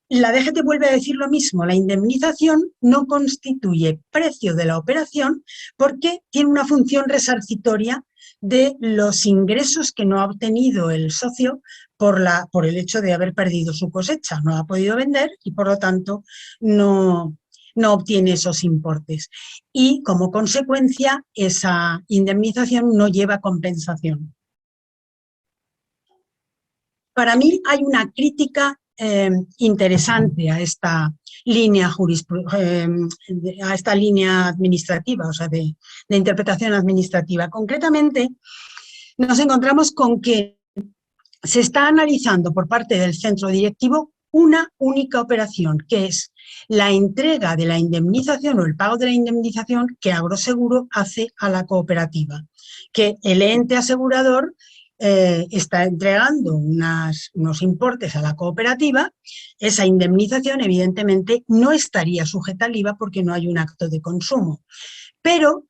la DGT vuelve a decir lo mismo, la indemnización no constituye precio de la operación porque tiene una función resarcitoria de los ingresos que no ha obtenido el socio por el hecho de haber perdido su cosecha, no ha podido vender y por lo tanto no obtiene esos importes. Y como consecuencia esa indemnización no lleva compensación. Para mí hay una crítica interesante a esta línea administrativa, o sea, de interpretación administrativa. Concretamente, nos encontramos con que se está analizando por parte del centro directivo una única operación, que es la entrega de la indemnización o el pago de la indemnización que Agroseguro hace a la cooperativa, que el ente asegurador está entregando unos importes a la cooperativa. Esa indemnización evidentemente no estaría sujeta al IVA porque no hay un acto de consumo. Pero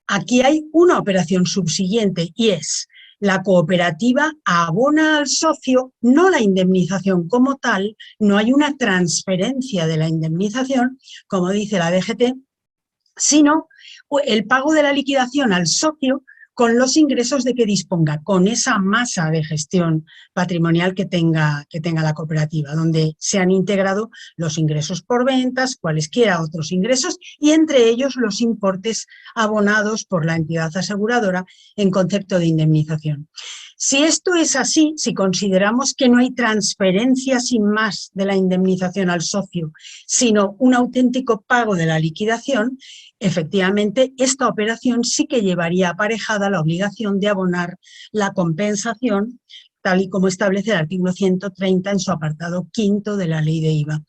aquí hay una operación subsiguiente y es la cooperativa abona al socio no la indemnización como tal, no hay una transferencia de la indemnización, como dice la DGT, sino el pago de la liquidación al socio con los ingresos de que disponga, con esa masa de gestión patrimonial que tenga la cooperativa, donde se han integrado los ingresos por ventas, cualesquiera otros ingresos, y entre ellos los importes abonados por la entidad aseguradora en concepto de indemnización. Si esto es así, si consideramos que no hay transferencia sin más de la indemnización al socio, sino un auténtico pago de la liquidación, efectivamente esta operación sí que llevaría aparejada la obligación de abonar la compensación, tal y como establece el artículo 130 en su apartado quinto de la ley de IVA.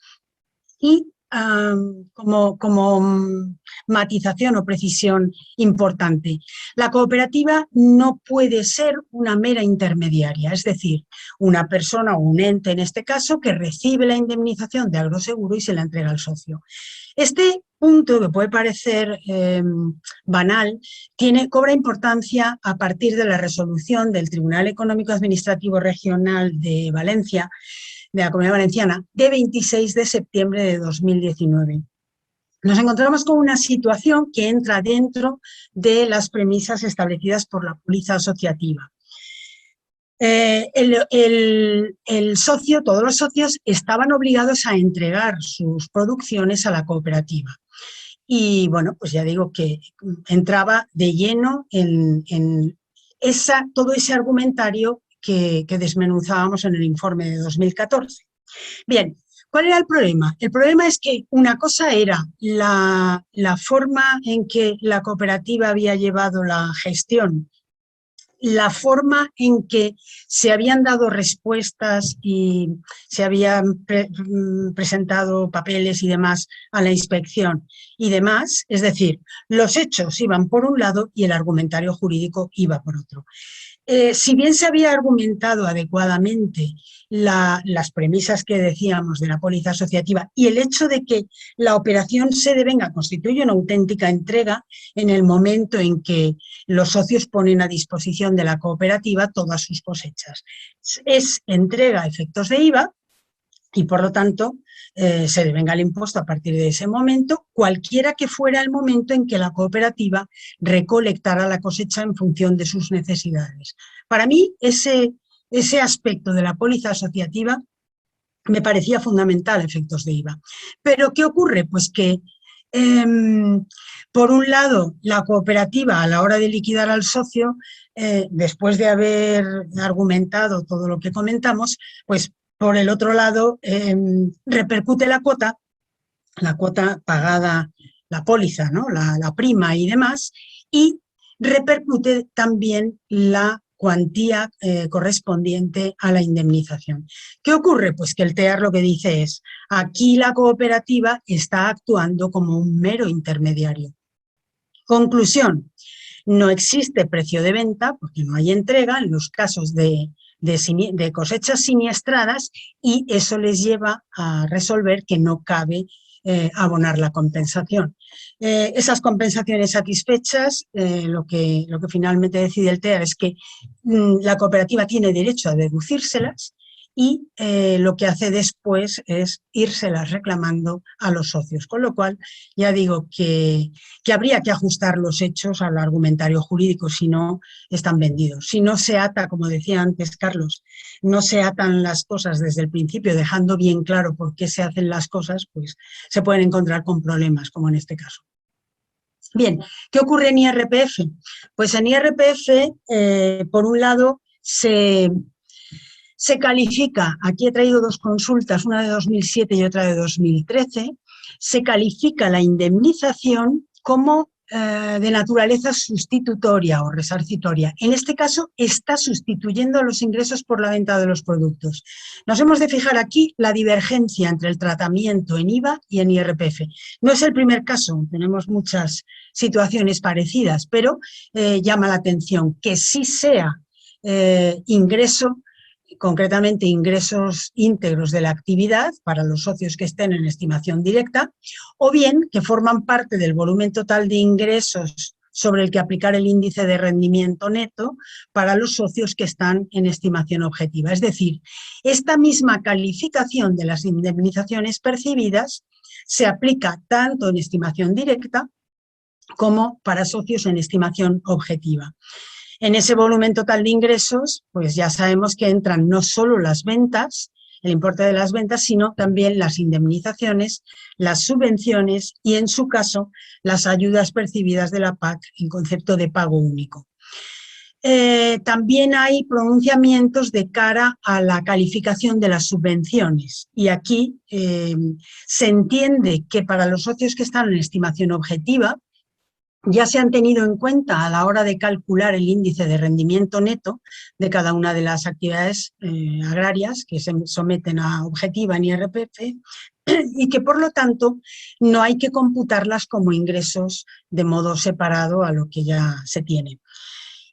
Y como matización o precisión importante, la cooperativa no puede ser una mera intermediaria, es decir, una persona o un ente en este caso que recibe la indemnización de agroseguro y se la entrega al socio. Este punto, que puede parecer banal, cobra importancia a partir de la resolución del Tribunal Económico Administrativo Regional de Valencia, de la Comunidad Valenciana, de 26 de septiembre de 2019. Nos encontramos con una situación que entra dentro de las premisas establecidas por la póliza asociativa. El socio, todos los socios, estaban obligados a entregar sus producciones a la cooperativa. Y bueno, pues ya digo que entraba de lleno en todo ese argumentario que desmenuzábamos en el informe de 2014. Bien, ¿cuál era el problema? El problema es que una cosa era la forma en que la cooperativa había llevado la gestión, la forma en que se habían dado respuestas y se habían presentado papeles y demás a la inspección y demás, es decir, los hechos iban por un lado y el argumentario jurídico iba por otro. Si bien se había argumentado adecuadamente las premisas que decíamos de la póliza asociativa y el hecho de que la operación se devenga constituye una auténtica entrega en el momento en que los socios ponen a disposición de la cooperativa todas sus cosechas. Es entrega a efectos de IVA y por lo tanto se devenga el impuesto a partir de ese momento, cualquiera que fuera el momento en que la cooperativa recolectara la cosecha en función de sus necesidades. Para mí ese aspecto de la póliza asociativa me parecía fundamental a efectos de IVA. Pero ¿qué ocurre? Pues que por un lado la cooperativa a la hora de liquidar al socio, después de haber argumentado todo lo que comentamos, pues por el otro lado, repercute la cuota pagada, la póliza, ¿no? la prima y demás, y repercute también la cuantía correspondiente a la indemnización. ¿Qué ocurre? Pues que el TEAR lo que dice es, aquí la cooperativa está actuando como un mero intermediario. Conclusión, no existe precio de venta porque no hay entrega en los casos de cosechas siniestradas y eso les lleva a resolver que no cabe abonar la compensación. Esas compensaciones satisfechas, lo que finalmente decide el TEAR es que la cooperativa tiene derecho a deducírselas y lo que hace después es írselas reclamando a los socios, con lo cual ya digo que habría que ajustar los hechos al argumentario jurídico, si no están vendidos. Si no se ata, como decía antes Carlos, no se atan las cosas desde el principio, dejando bien claro por qué se hacen las cosas, pues se pueden encontrar con problemas, como en este caso. Bien, ¿qué ocurre en IRPF? Pues en IRPF, por un lado, se califica, aquí he traído dos consultas, una de 2007 y otra de 2013, se califica la indemnización como de naturaleza sustitutoria o resarcitoria. En este caso está sustituyendo a los ingresos por la venta de los productos. Nos hemos de fijar aquí la divergencia entre el tratamiento en IVA y en IRPF. No es el primer caso, tenemos muchas situaciones parecidas, pero llama la atención que sí sea ingreso, concretamente ingresos íntegros de la actividad para los socios que estén en estimación directa, o bien que forman parte del volumen total de ingresos sobre el que aplicar el índice de rendimiento neto para los socios que están en estimación objetiva. Es decir, esta misma calificación de las indemnizaciones percibidas se aplica tanto en estimación directa como para socios en estimación objetiva. En ese volumen total de ingresos, pues ya sabemos que entran no solo las ventas, el importe de las ventas, sino también las indemnizaciones, las subvenciones y, en su caso, las ayudas percibidas de la PAC en concepto de pago único. También hay pronunciamientos de cara a la calificación de las subvenciones y aquí se entiende que para los socios que están en estimación objetiva ya se han tenido en cuenta a la hora de calcular el índice de rendimiento neto de cada una de las actividades agrarias que se someten a objetiva en IRPF y que, por lo tanto, no hay que computarlas como ingresos de modo separado a lo que ya se tiene.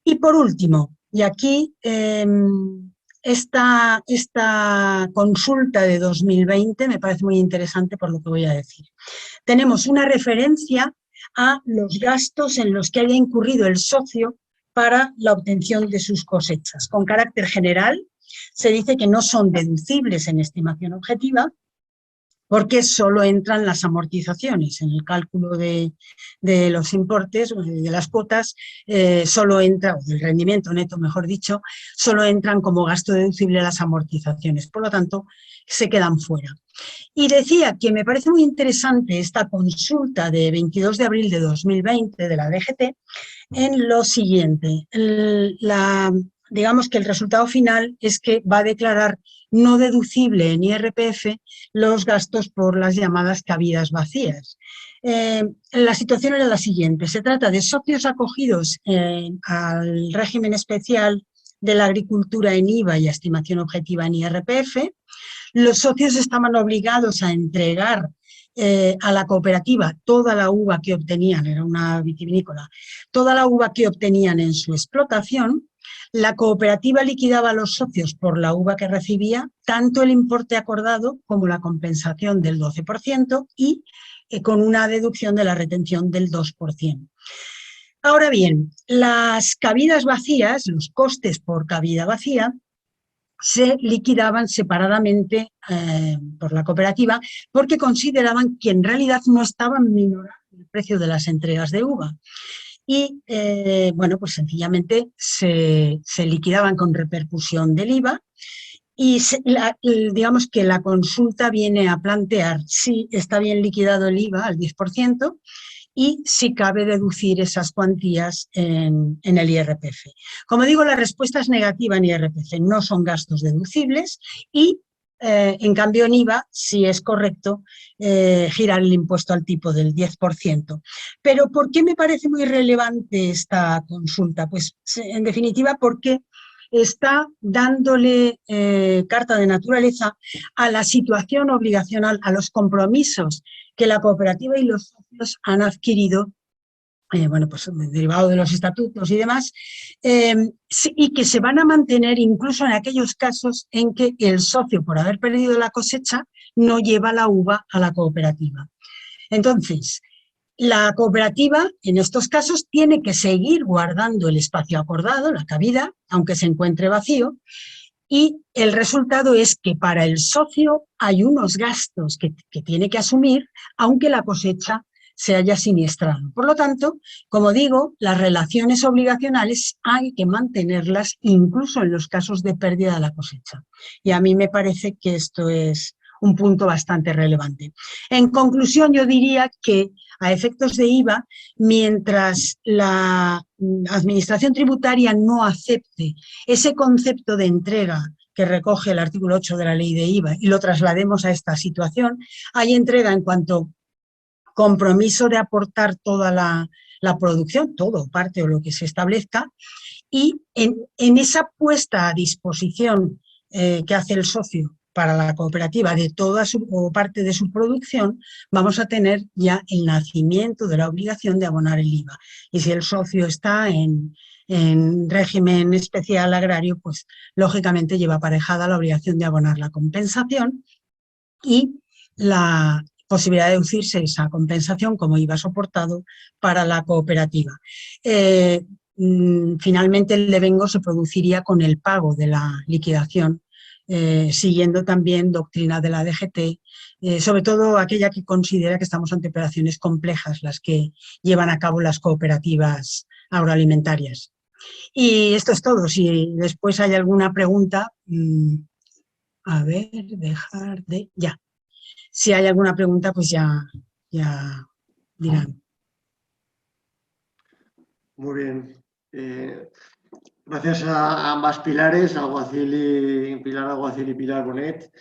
Y por último, y aquí esta consulta de 2020 me parece muy interesante por lo que voy a decir. Tenemos una referencia a los gastos en los que haya incurrido el socio para la obtención de sus cosechas. Con carácter general, se dice que no son deducibles en estimación objetiva porque solo entran las amortizaciones. En el cálculo de los importes, de las cuotas, solo entra, o del rendimiento neto, mejor dicho, solo entran como gasto deducible las amortizaciones. Por lo tanto, se quedan fuera. Y decía que me parece muy interesante esta consulta de 22 de abril de 2020 de la DGT en lo siguiente. Digamos que el resultado final es que va a declarar no deducible en IRPF los gastos por las llamadas cabidas vacías. La situación era la siguiente. Se trata de socios acogidos al régimen especial de la agricultura en IVA y estimación objetiva en IRPF. Los socios estaban obligados a entregar a la cooperativa toda la uva que obtenían, era una vitivinícola, toda la uva que obtenían en su explotación. La cooperativa liquidaba a los socios por la uva que recibía, tanto el importe acordado como la compensación del 12% y con una deducción de la retención del 2%. Ahora bien, las cabidas vacías, los costes por cabida vacía, se liquidaban separadamente por la cooperativa porque consideraban que en realidad no estaban minorando el precio de las entregas de uva. Y, bueno, pues sencillamente se liquidaban con repercusión del IVA y digamos que la consulta viene a plantear si está bien liquidado el IVA al 10% y si cabe deducir esas cuantías en el IRPF. Como digo, la respuesta es negativa en IRPF, no son gastos deducibles y en cambio en IVA sí es correcto girar el impuesto al tipo del 10%. Pero ¿por qué me parece muy relevante esta consulta? Pues en definitiva porque está dándole carta de naturaleza a la situación obligacional, a los compromisos que la cooperativa y los socios han adquirido, bueno, pues derivado de los estatutos y demás, y que se van a mantener incluso en aquellos casos en que el socio, por haber perdido la cosecha, no lleva la uva a la cooperativa. Entonces, la cooperativa, en estos casos, tiene que seguir guardando el espacio acordado, la cabida, aunque se encuentre vacío, y el resultado es que para el socio hay unos gastos que tiene que asumir, aunque la cosecha se haya siniestrado. Por lo tanto, como digo, las relaciones obligacionales hay que mantenerlas incluso en los casos de pérdida de la cosecha. Y a mí me parece que esto es un punto bastante relevante. En conclusión, yo diría que a efectos de IVA, mientras la Administración tributaria no acepte ese concepto de entrega que recoge el artículo 8 de la ley de IVA y lo traslademos a esta situación, hay entrega en cuanto compromiso de aportar toda la producción, todo, parte o lo que se establezca, y en esa puesta a disposición que hace el socio para la cooperativa de toda o parte de su producción, vamos a tener ya el nacimiento de la obligación de abonar el IVA. Y si el socio está en régimen especial agrario, pues lógicamente lleva aparejada la obligación de abonar la compensación y la posibilidad de deducirse esa compensación como IVA soportado para la cooperativa. Finalmente el devengo se produciría con el pago de la liquidación, siguiendo también doctrina de la DGT, sobre todo aquella que considera que estamos ante operaciones complejas, las que llevan a cabo las cooperativas agroalimentarias. Y esto es todo. Si después hay alguna pregunta, a ver, dejar de... Ya. Si hay alguna pregunta, pues ya dirán. Muy bien. Gracias a ambas pilares, Pilar Alguacil y Pilar Bonet.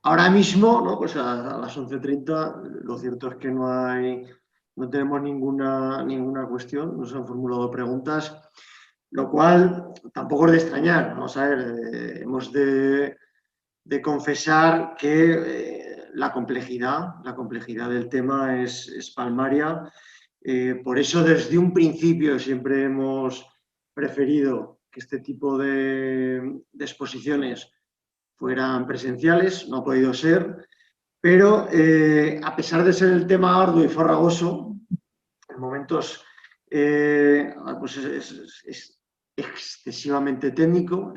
Ahora mismo, ¿no? Pues a las 11:30, lo cierto es que no tenemos ninguna cuestión, no se han formulado preguntas, lo cual tampoco es de extrañar. Vamos a ver, hemos de confesar que la complejidad del tema es palmaria. Por eso, desde un principio, siempre hemos preferido que este tipo de exposiciones fueran presenciales, no ha podido ser, pero a pesar de ser el tema arduo y farragoso, en momentos pues es excesivamente técnico,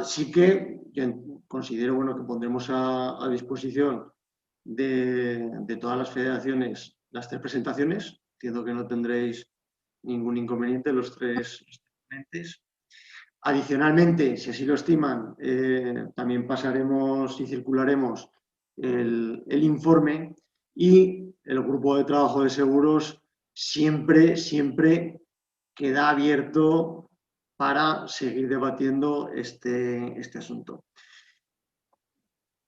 sí que yo considero que pondremos a disposición de todas las federaciones las 3 presentaciones. Entiendo que no tendréis ningún inconveniente los 3 ponentes. Adicionalmente, si así lo estiman, también pasaremos y circularemos el informe, y el grupo de trabajo de seguros siempre queda abierto para seguir debatiendo este asunto.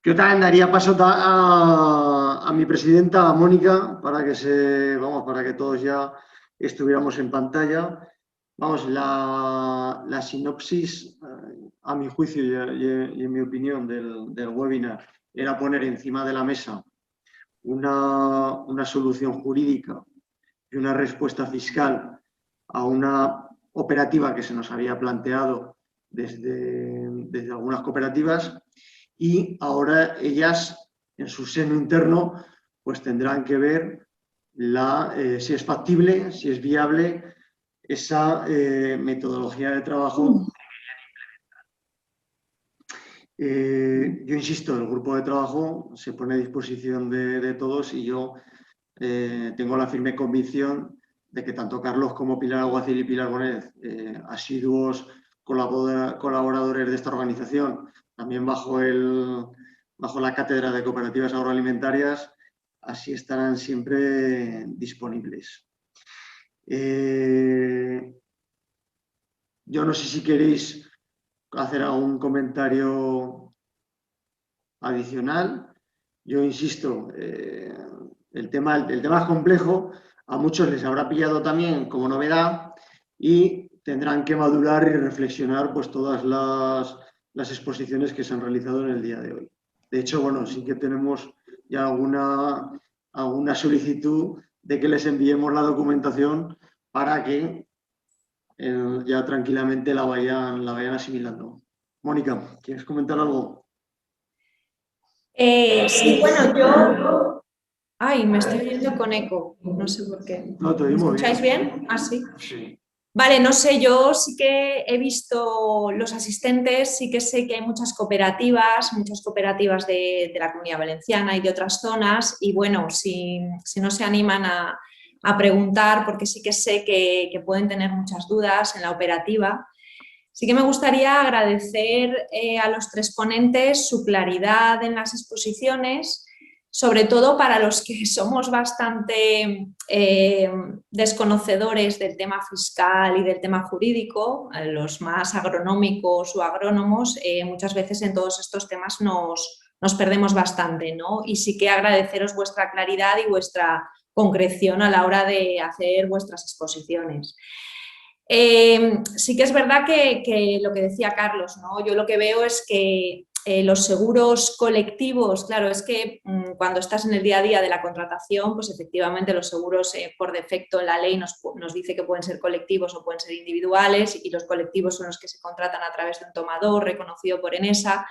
Yo también daría paso a mi presidenta, a Mónica, para que todos ya estuviéramos en pantalla. Vamos, la sinopsis, a mi juicio y en mi opinión, del webinar, era poner encima de la mesa una solución jurídica y una respuesta fiscal a una operativa que se nos había planteado desde algunas cooperativas, y ahora ellas, en su seno interno, pues tendrán que ver si es factible, si es viable esa metodología de trabajo que querían implementar. Yo insisto, el grupo de trabajo se pone a disposición de todos, y yo tengo la firme convicción de que tanto Carlos como Pilar Alguacil y Pilar Bonet, asiduos colaboradores de esta organización, también bajo la cátedra de cooperativas agroalimentarias, así estarán siempre disponibles. Yo no sé si queréis hacer algún comentario adicional. Yo insisto, el tema es complejo, a muchos les habrá pillado también como novedad, y tendrán que madurar y reflexionar pues todas las exposiciones que se han realizado en el día de hoy. De hecho, sí que tenemos ya alguna solicitud de que les enviemos la documentación para que ya tranquilamente la vayan asimilando. Mónica, ¿quieres comentar algo? Sí, bueno, yo... Ay, me estoy oyendo con eco, no sé por qué. No, te ¿Me oímos escucháis bien? bien? Ah, sí. Sí. Vale, no sé, yo sí que he visto los asistentes, sí que sé que hay muchas cooperativas de la Comunidad Valenciana y de otras zonas, y bueno, si no se animan a preguntar, porque sí que sé que pueden tener muchas dudas en la operativa. Sí que me gustaría agradecer a los 3 ponentes su claridad en las exposiciones, sobre todo para los que somos bastante desconocedores del tema fiscal y del tema jurídico, los más agronómicos o agrónomos, muchas veces en todos estos temas nos perdemos bastante, ¿no? Y sí que agradeceros vuestra claridad y vuestra concreción a la hora de hacer vuestras exposiciones. Sí que es verdad que lo que decía Carlos, ¿no? Yo lo que veo es que los seguros colectivos, claro, es que cuando estás en el día a día de la contratación, pues efectivamente los seguros por defecto en la ley nos dice que pueden ser colectivos o pueden ser individuales, y los colectivos son los que se contratan a través de un tomador reconocido por ENESA.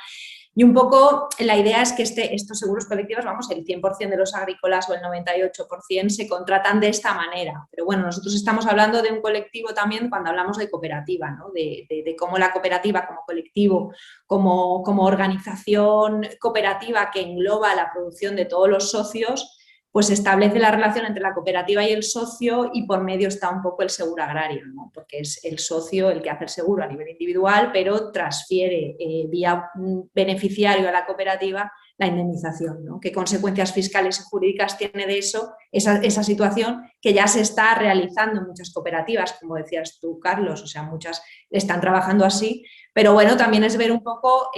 Y un poco la idea es que estos seguros colectivos, vamos, el 100% de los agrícolas o el 98% se contratan de esta manera. Pero bueno, nosotros estamos hablando de un colectivo también cuando hablamos de cooperativa, ¿no? De cómo la cooperativa como colectivo, como organización cooperativa que engloba la producción de todos los socios, pues establece la relación entre la cooperativa y el socio y por medio está un poco el seguro agrario, ¿no? Porque es el socio el que hace el seguro a nivel individual, pero transfiere vía beneficiario a la cooperativa la indemnización, ¿no? ¿Qué consecuencias fiscales y jurídicas tiene de eso esa situación que ya se está realizando en muchas cooperativas, como decías tú, Carlos? O sea, muchas están trabajando así, pero bueno, también es ver un poco,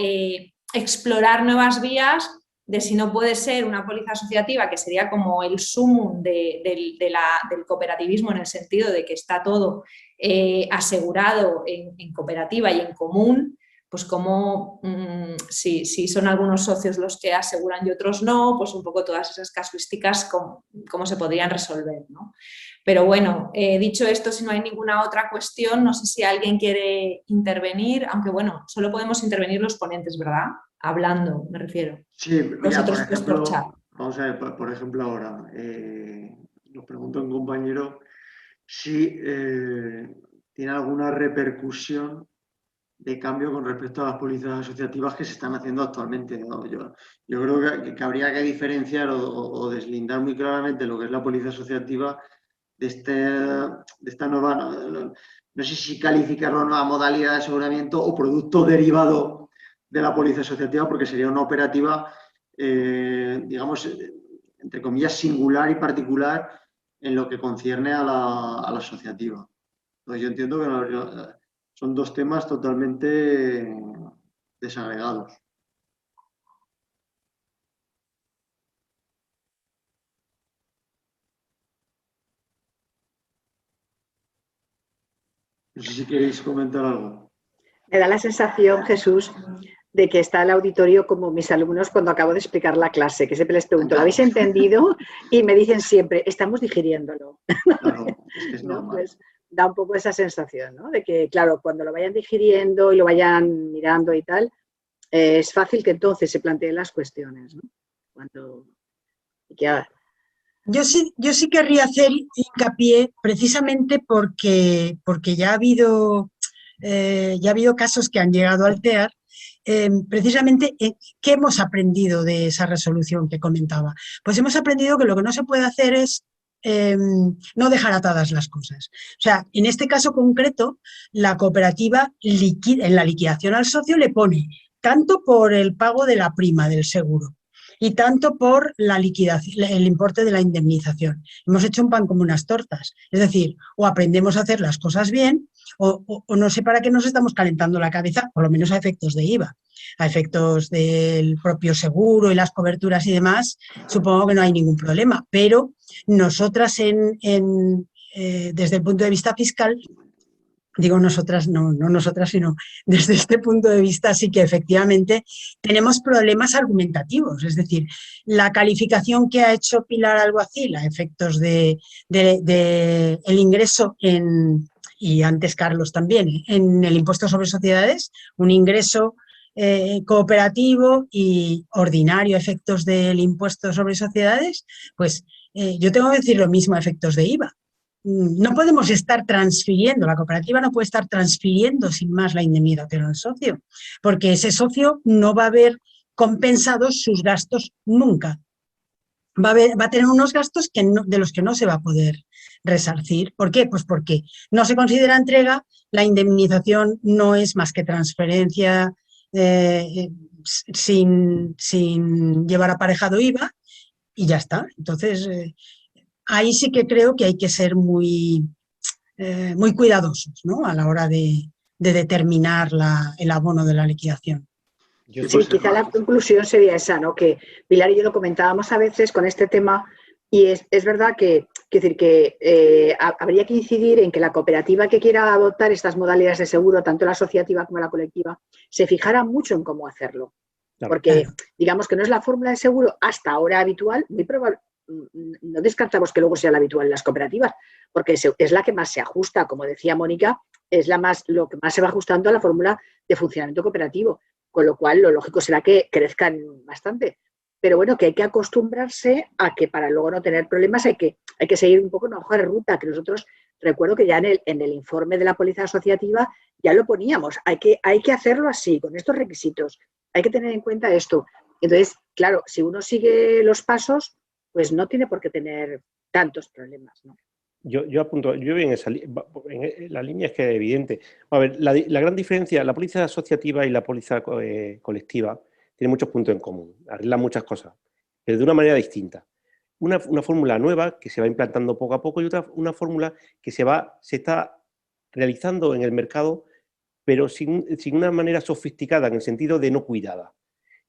explorar nuevas vías de si no puede ser una póliza asociativa, que sería como el sumum del cooperativismo, en el sentido de que está todo asegurado en cooperativa y en común, pues como si son algunos socios los que aseguran y otros no, pues un poco todas esas casuísticas cómo se podrían resolver, ¿no? Pero bueno, dicho esto, si no hay ninguna otra cuestión, no sé si alguien quiere intervenir, aunque bueno, solo podemos intervenir los ponentes, ¿verdad? Hablando, me refiero. Sí, mira, por Vosotros pues por chat. ejemplo, vamos a ver, por ejemplo ahora, nos pregunta un compañero si tiene alguna repercusión de cambio con respecto a las pólizas asociativas que se están haciendo actualmente, ¿no? Yo creo que habría que diferenciar o deslindar muy claramente lo que es la póliza asociativa de esta nueva, no sé si calificarlo nueva modalidad de aseguramiento o producto derivado de la póliza asociativa, porque sería una operativa, digamos, entre comillas, singular y particular en lo que concierne a la asociativa. Entonces yo entiendo que son dos temas totalmente desagregados. No sé si queréis comentar algo. Me da la sensación, Jesús, de que está el auditorio como mis alumnos cuando acabo de explicar la clase, que siempre les pregunto, ¿lo habéis entendido? Y me dicen siempre, estamos digiriéndolo. Claro, es ¿No? normal. Pues da un poco esa sensación, ¿no? De que, claro, cuando lo vayan digiriendo y lo vayan mirando y tal, es fácil que entonces se planteen las cuestiones, ¿no? Yo sí querría hacer hincapié precisamente porque ya ha habido casos que han llegado al TEAR, precisamente ¿qué hemos aprendido de esa resolución que comentaba? Pues hemos aprendido que lo que no se puede hacer es no dejar atadas las cosas. O sea, en este caso concreto, la cooperativa en la liquidación al socio le pone tanto por el pago de la prima del seguro y tanto por la liquidación, el importe de la indemnización. Hemos hecho un pan como unas tortas. Es decir, o aprendemos a hacer las cosas bien o no sé para qué nos estamos calentando la cabeza, por lo menos a efectos de IVA. A efectos del propio seguro y las coberturas y demás, supongo que no hay ningún problema. Pero nosotras desde el punto de vista fiscal, digo nosotras, no nosotras, sino desde este punto de vista sí que efectivamente tenemos problemas argumentativos. Es decir, la calificación que ha hecho Pilar Alguacil a efectos de el ingreso y antes Carlos también, en el impuesto sobre sociedades, un ingreso cooperativo y ordinario a efectos del impuesto sobre sociedades, pues yo tengo que decir lo mismo a efectos de IVA. No podemos estar transfiriendo, la cooperativa no puede estar transfiriendo sin más la indemnización al socio, porque ese socio no va a ver compensados sus gastos nunca. Va a tener unos gastos de los que no se va a poder resarcir. ¿Por qué? Pues porque no se considera entrega, la indemnización no es más que transferencia sin llevar aparejado IVA y ya está. Entonces, ahí sí que creo que hay que ser muy cuidadosos, ¿no? A la hora de determinar el abono de la liquidación. Sí, quizá la conclusión sería esa, ¿no? Que Pilar y yo lo comentábamos a veces con este tema y es verdad que habría que incidir en que la cooperativa que quiera adoptar estas modalidades de seguro, tanto la asociativa como la colectiva, se fijara mucho en cómo hacerlo. Claro. Porque digamos que no es la fórmula de seguro hasta ahora habitual, muy probable. No descartamos que luego sea la habitual en las cooperativas, porque es la que más se ajusta, como decía Mónica, es lo que más se va ajustando a la fórmula de funcionamiento cooperativo, con lo cual lo lógico será que crezcan bastante. Pero bueno, que hay que acostumbrarse a que para luego no tener problemas hay que seguir un poco una hoja de ruta, que nosotros, recuerdo que ya en el informe de la póliza asociativa ya lo poníamos, hay que hacerlo así, con estos requisitos, hay que tener en cuenta esto. Entonces, claro, si uno sigue los pasos, pues no tiene por qué tener tantos problemas, ¿no? Yo apunto, yo en la línea es que es evidente. A ver, la gran diferencia, la póliza asociativa y la póliza colectiva tienen muchos puntos en común, arreglan muchas cosas, pero de una manera distinta. Una fórmula nueva que se va implantando poco a poco y una fórmula que se está realizando en el mercado, pero sin una manera sofisticada, en el sentido de no cuidada.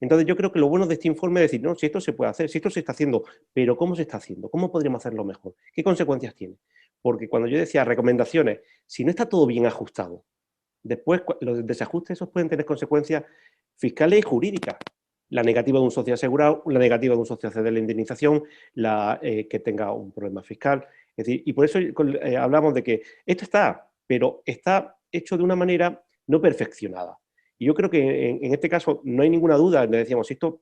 Entonces yo creo que lo bueno de este informe es decir, no, si esto se puede hacer, si esto se está haciendo, pero ¿cómo se está haciendo? ¿Cómo podríamos hacerlo mejor? ¿Qué consecuencias tiene? Porque cuando yo decía recomendaciones, si no está todo bien ajustado, después los desajustes esos pueden tener consecuencias fiscales y jurídicas. La negativa de un socio asegurado, la negativa de un socio a ceder la indemnización, que tenga un problema fiscal. Es decir, y por eso hablamos de que esto está, pero está hecho de una manera no perfeccionada. Y yo creo que en este caso no hay ninguna duda. Le decíamos, esto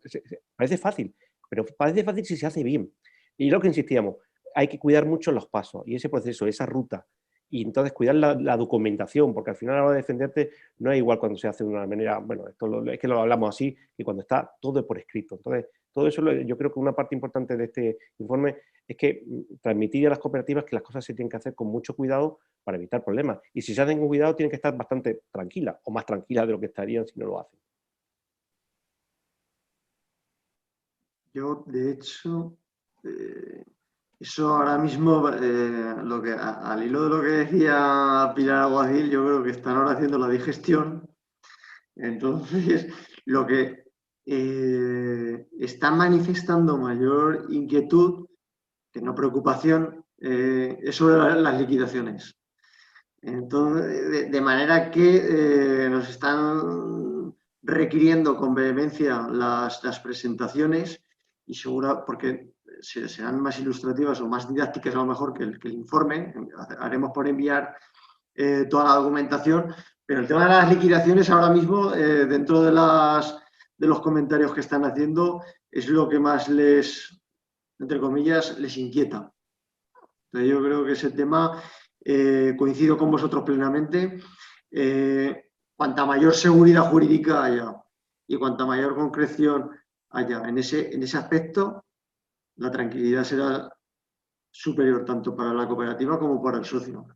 parece fácil, pero parece fácil si se hace bien. Y lo que insistíamos, hay que cuidar mucho los pasos y ese proceso, esa ruta. Y entonces cuidar la documentación, porque al final a la hora de defenderte no es igual cuando se hace de una manera, bueno, es que lo hablamos así, que cuando está todo por escrito. Entonces, todo eso yo creo que una parte importante de este informe es que transmitir a las cooperativas que las cosas se tienen que hacer con mucho cuidado para evitar problemas. Y si se hacen con cuidado, tienen que estar bastante tranquilas, o más tranquilas de lo que estarían si no lo hacen. Yo, de hecho, eso ahora mismo, al hilo de lo que decía Pilar Alguacil, yo creo que están ahora haciendo la digestión. Entonces, lo que están manifestando mayor inquietud, que no preocupación, es sobre las liquidaciones. Entonces, de manera que nos están requiriendo con vehemencia las presentaciones y segura, porque serán más ilustrativas o más didácticas a lo mejor que el informe. Haremos por enviar toda la documentación, pero el tema de las liquidaciones ahora mismo, dentro de los comentarios que están haciendo, es lo que más entre comillas, les inquieta. Entonces yo creo que ese tema, coincido con vosotros plenamente, cuanta mayor seguridad jurídica haya y cuanta mayor concreción haya en ese aspecto, la tranquilidad será superior tanto para la cooperativa como para el socio.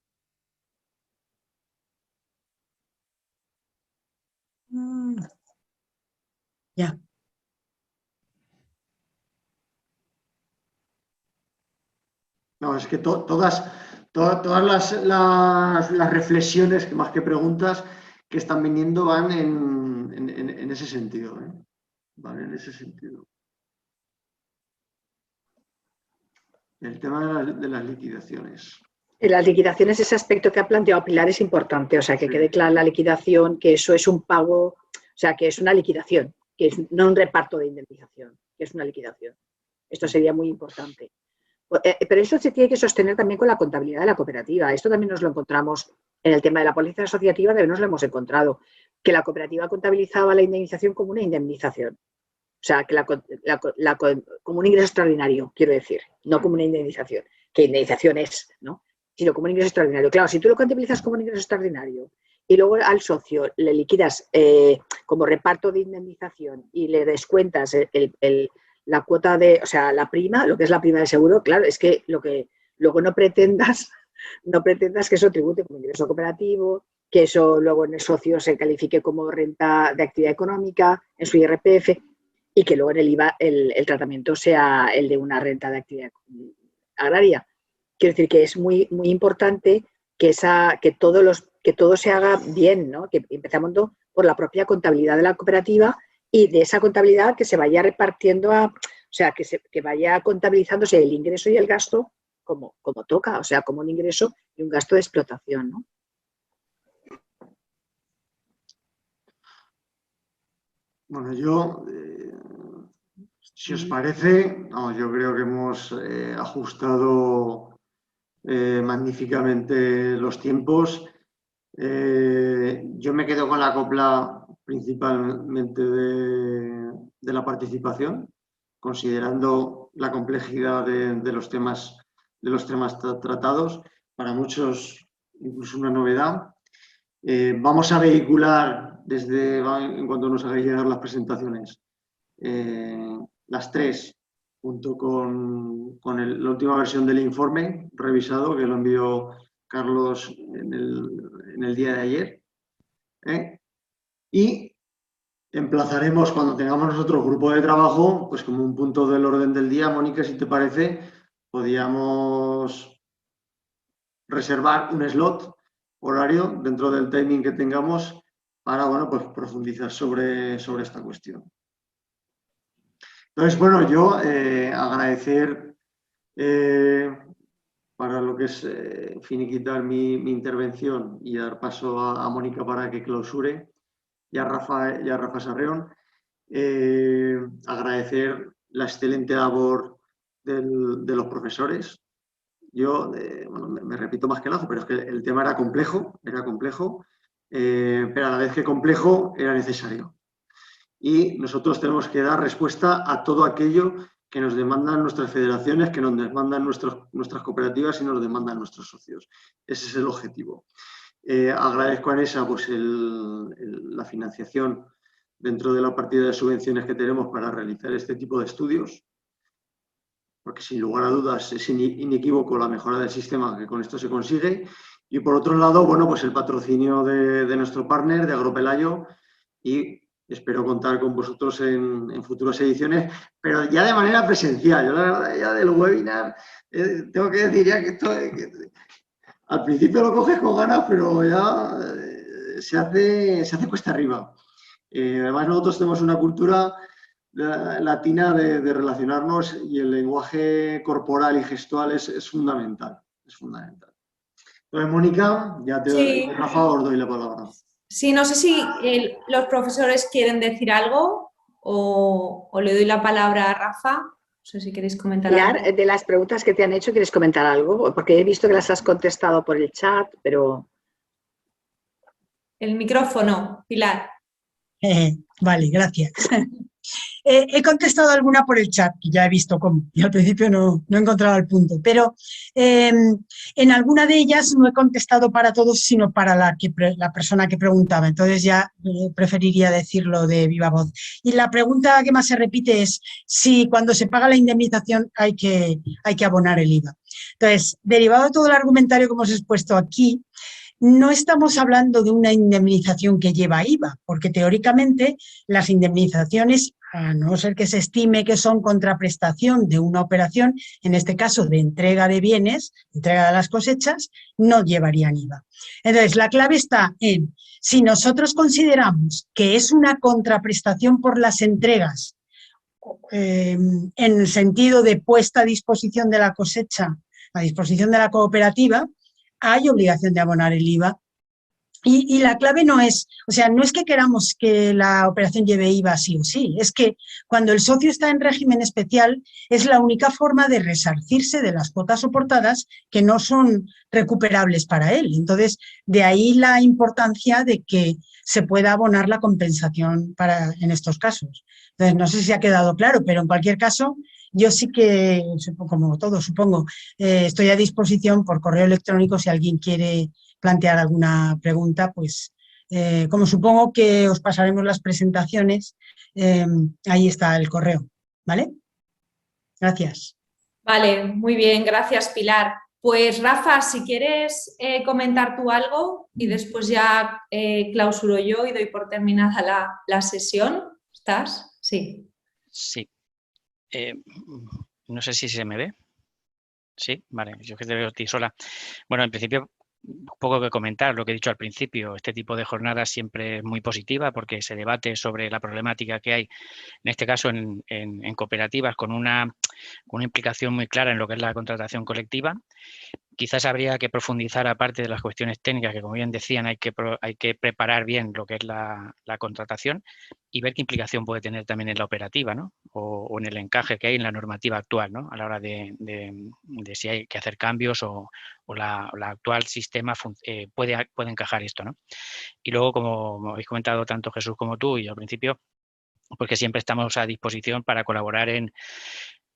Ya. No, es que todas las reflexiones, más que preguntas, que están viniendo van en ese sentido. Van en ese sentido. El tema de las liquidaciones. En las liquidaciones, ese aspecto que ha planteado Pilar es importante, o sea, que quede clara la liquidación, que eso es un pago, o sea, que es una liquidación, que es no un reparto de indemnización, que es una liquidación. Esto sería muy importante. Pero eso se tiene que sostener también con la contabilidad de la cooperativa. Esto también nos lo encontramos en el tema de la póliza asociativa, también nos lo hemos encontrado, que la cooperativa contabilizaba la indemnización como una indemnización. O sea, que como un ingreso extraordinario, quiero decir, no como una indemnización, que indemnización es, ¿no? Sino como un ingreso extraordinario. Claro, si tú lo contabilizas como un ingreso extraordinario y luego al socio le liquidas como reparto de indemnización y le descuentas la cuota o sea, la prima, lo que es la prima de seguro, claro, es que luego no pretendas que eso tribute como ingreso cooperativo, que eso luego en el socio se califique como renta de actividad económica, en su IRPF, y que luego en el IVA el tratamiento sea el de una renta de actividad agraria. Quiero decir que es muy, muy importante que todo se haga bien, ¿no? Que empezamos por la propia contabilidad de la cooperativa y de esa contabilidad que se vaya repartiendo o sea, que vaya contabilizándose el ingreso y el gasto como toca, o sea, como un ingreso y un gasto de explotación, ¿no? Bueno, si os parece, yo creo que hemos ajustado magníficamente los tiempos. Yo me quedo con la copla principalmente de la participación, considerando la complejidad de los temas tratados, para muchos incluso una novedad. Vamos a vehicular en cuanto nos hagáis llegar las presentaciones, las tres junto con la última versión del informe revisado, que lo envió Carlos en el día de ayer. Y emplazaremos, cuando tengamos nosotros grupo de trabajo, pues como un punto del orden del día, Mónica, si te parece, podíamos reservar un slot horario dentro del timing que tengamos para, bueno, pues profundizar sobre esta cuestión. Entonces, bueno, yo agradecer para lo que es finiquitar mi intervención y dar paso a Mónica para que clausure, y a Rafa Sarrión, agradecer la excelente labor de los profesores. Yo, bueno, me repito más que el ajo, pero es que el tema era complejo, pero a la vez que complejo era necesario. Y nosotros tenemos que dar respuesta a todo aquello que nos demandan nuestras federaciones, que nos demandan nuestras cooperativas y nos demandan nuestros socios. Ese es el objetivo. Agradezco a ANESA pues, la financiación dentro de la partida de subvenciones que tenemos para realizar este tipo de estudios, porque sin lugar a dudas es inequívoco la mejora del sistema que con esto se consigue. Y por otro lado, bueno, pues el patrocinio de nuestro partner, de Agropelayo, y espero contar con vosotros en futuras ediciones, pero ya de manera presencial. Yo la verdad ya del webinar tengo que decir ya que esto al principio lo coges con ganas, pero ya se hace cuesta arriba. Además nosotros tenemos una cultura latina de relacionarnos y el lenguaje corporal y gestual es fundamental. Es fundamental. Entonces, Mónica, ya Sí. Rafa, os doy la palabra. Sí, no sé si los profesores quieren decir algo o le doy la palabra a Rafa. No sé si queréis comentar Pilar, algo. de las preguntas que te han hecho, ¿quieres comentar algo? Porque he visto que las has contestado por el chat, pero... El micrófono, Pilar. Vale, gracias. He contestado alguna por el chat, que ya he visto cómo, y al principio no he encontrado el punto, pero en alguna de ellas no he contestado para todos, sino para la persona que preguntaba, entonces ya preferiría decirlo de viva voz. Y la pregunta que más se repite es si cuando se paga la indemnización hay que abonar el IVA. Entonces, derivado de todo el argumentario que hemos expuesto aquí, no estamos hablando de una indemnización que lleva IVA, porque teóricamente las indemnizaciones, a no ser que se estime que son contraprestación de una operación, en este caso de entrega de bienes, entrega de las cosechas, no llevarían IVA. Entonces, la clave está en, si nosotros consideramos que es una contraprestación por las entregas, en el sentido de puesta a disposición de la cosecha, a disposición de la cooperativa, hay obligación de abonar el IVA. Y la clave no es, o sea, no es que queramos que la operación lleve IVA sí o sí, es que cuando el socio está en régimen especial es la única forma de resarcirse de las cuotas soportadas que no son recuperables para él. Entonces, de ahí la importancia de que se pueda abonar la compensación en estos casos. Entonces, no sé si ha quedado claro, pero en cualquier caso, yo sí que, como todos supongo, estoy a disposición por correo electrónico si alguien quiere plantear alguna pregunta, pues como supongo que os pasaremos las presentaciones, ahí está el correo, ¿vale? Gracias. Vale, muy bien, gracias Pilar. Pues Rafa, si quieres comentar tú algo y después ya clausuro yo y doy por terminada la sesión. ¿Estás? Sí. Sí. No sé si se me ve. Sí, vale, yo que te veo a ti sola. Bueno, en principio, poco que comentar, lo que he dicho al principio, este tipo de jornadas siempre es muy positiva porque se debate sobre la problemática que hay, en este caso en cooperativas, con una implicación muy clara en lo que es la contratación colectiva. Quizás habría que profundizar, aparte de las cuestiones técnicas, que como bien decían, hay que preparar bien lo que es la contratación y ver qué implicación puede tener también en la operativa, ¿no? O en el encaje que hay en la normativa actual, ¿no? A la hora de si hay que hacer cambios o la actual sistema puede encajar esto, ¿no? Y luego, como habéis comentado tanto Jesús como tú y yo al principio, porque siempre estamos a disposición para colaborar en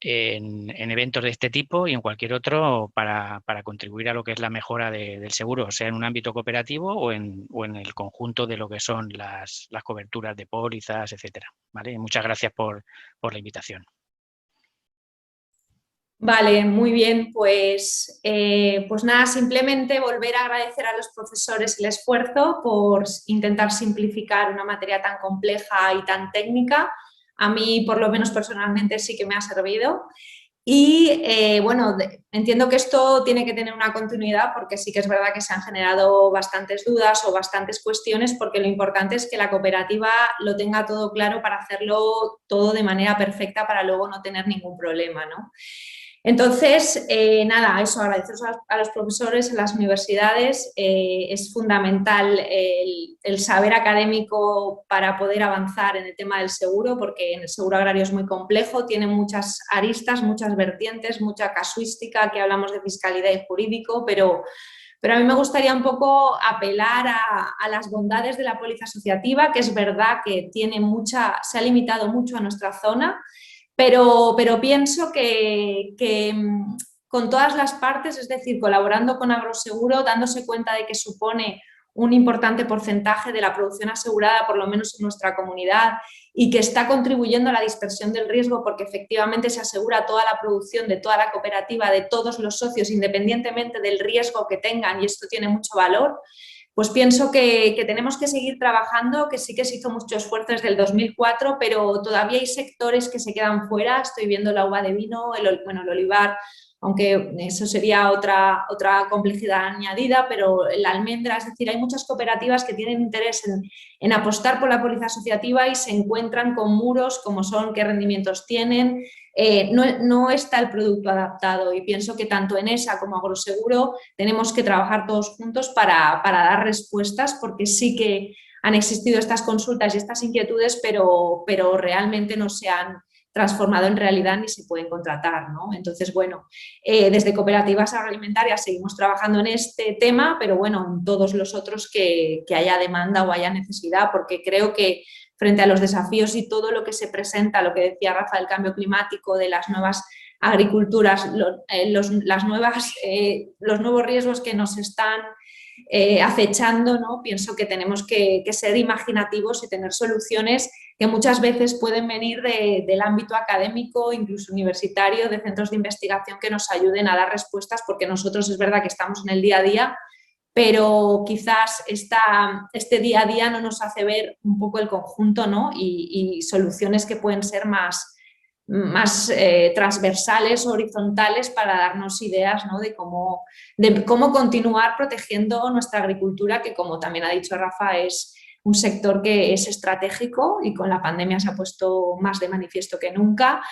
eventos de este tipo y en cualquier otro para contribuir a lo que es la mejora del seguro, sea en un ámbito cooperativo o en el conjunto de lo que son las coberturas de pólizas, etcétera. ¿Vale? Muchas gracias por la invitación. Vale, muy bien, pues nada, simplemente volver a agradecer a los profesores el esfuerzo por intentar simplificar una materia tan compleja y tan técnica. A mí, por lo menos personalmente, sí que me ha servido. Y bueno, entiendo que esto tiene que tener una continuidad porque sí que es verdad que se han generado bastantes dudas o bastantes cuestiones, porque lo importante es que la cooperativa lo tenga todo claro para hacerlo todo de manera perfecta para luego no tener ningún problema, ¿no? Entonces, nada, eso, agradeceros a los profesores en las universidades. Es fundamental el saber académico para poder avanzar en el tema del seguro, porque en el seguro agrario es muy complejo, tiene muchas aristas, muchas vertientes, mucha casuística, que hablamos de fiscalidad y jurídico, pero a mí me gustaría un poco apelar a las bondades de la póliza asociativa, que es verdad que se ha limitado mucho a nuestra zona, pero pienso que con todas las partes, es decir, colaborando con Agroseguro, dándose cuenta de que supone un importante porcentaje de la producción asegurada, por lo menos en nuestra comunidad, y que está contribuyendo a la dispersión del riesgo porque efectivamente se asegura toda la producción de toda la cooperativa, de todos los socios, independientemente del riesgo que tengan, y esto tiene mucho valor. Pues pienso que tenemos que seguir trabajando, que sí que se hizo mucho esfuerzo desde el 2004, pero todavía hay sectores que se quedan fuera. Estoy viendo la uva de vino, el olivar, aunque eso sería otra complejidad añadida, pero la almendra, es decir, hay muchas cooperativas que tienen interés en apostar por la póliza asociativa y se encuentran con muros como son qué rendimientos tienen. No está el producto adaptado y pienso que tanto Enesa como Agroseguro tenemos que trabajar todos juntos para dar respuestas, porque sí que han existido estas consultas y estas inquietudes, pero realmente no se han transformado en realidad ni se pueden contratar, ¿no? Entonces, bueno, desde cooperativas agroalimentarias seguimos trabajando en este tema, pero bueno, en todos los otros que haya demanda o haya necesidad, porque creo que frente a los desafíos y todo lo que se presenta, lo que decía Rafa del cambio climático, de las nuevas agriculturas, los nuevos riesgos que nos están acechando, ¿no? Pienso que tenemos que ser imaginativos y tener soluciones que muchas veces pueden venir del ámbito académico, incluso universitario, de centros de investigación que nos ayuden a dar respuestas, porque nosotros es verdad que estamos en el día a día, pero quizás este día a día no nos hace ver un poco el conjunto, ¿no? y soluciones que pueden ser más transversales, horizontales, para darnos ideas, ¿no? de cómo continuar protegiendo nuestra agricultura, que como también ha dicho Rafa, es un sector que es estratégico y con la pandemia se ha puesto más de manifiesto que nunca.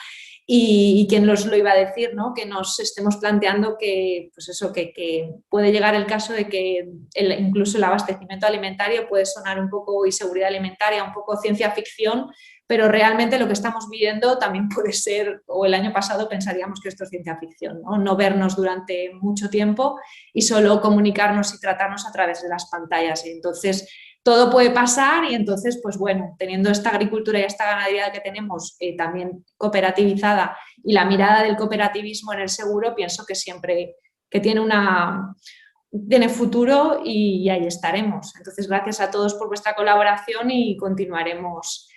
Y quién nos lo iba a decir, ¿no? Que nos estemos planteando que, pues eso, que puede llegar el caso de que incluso el abastecimiento alimentario puede sonar un poco, y seguridad alimentaria, un poco ciencia ficción, pero realmente lo que estamos viviendo también puede ser, o el año pasado pensaríamos que esto es ciencia ficción, ¿no? No vernos durante mucho tiempo y solo comunicarnos y tratarnos a través de las pantallas. Y entonces todo puede pasar, y entonces, pues bueno, teniendo esta agricultura y esta ganadería que tenemos también cooperativizada, y la mirada del cooperativismo en el seguro, pienso que siempre que tiene futuro, y ahí estaremos. Entonces, gracias a todos por vuestra colaboración y continuaremos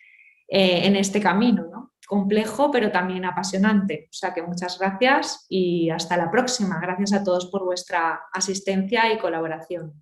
en este camino, ¿no? Complejo, pero también apasionante. O sea que muchas gracias y hasta la próxima. Gracias a todos por vuestra asistencia y colaboración.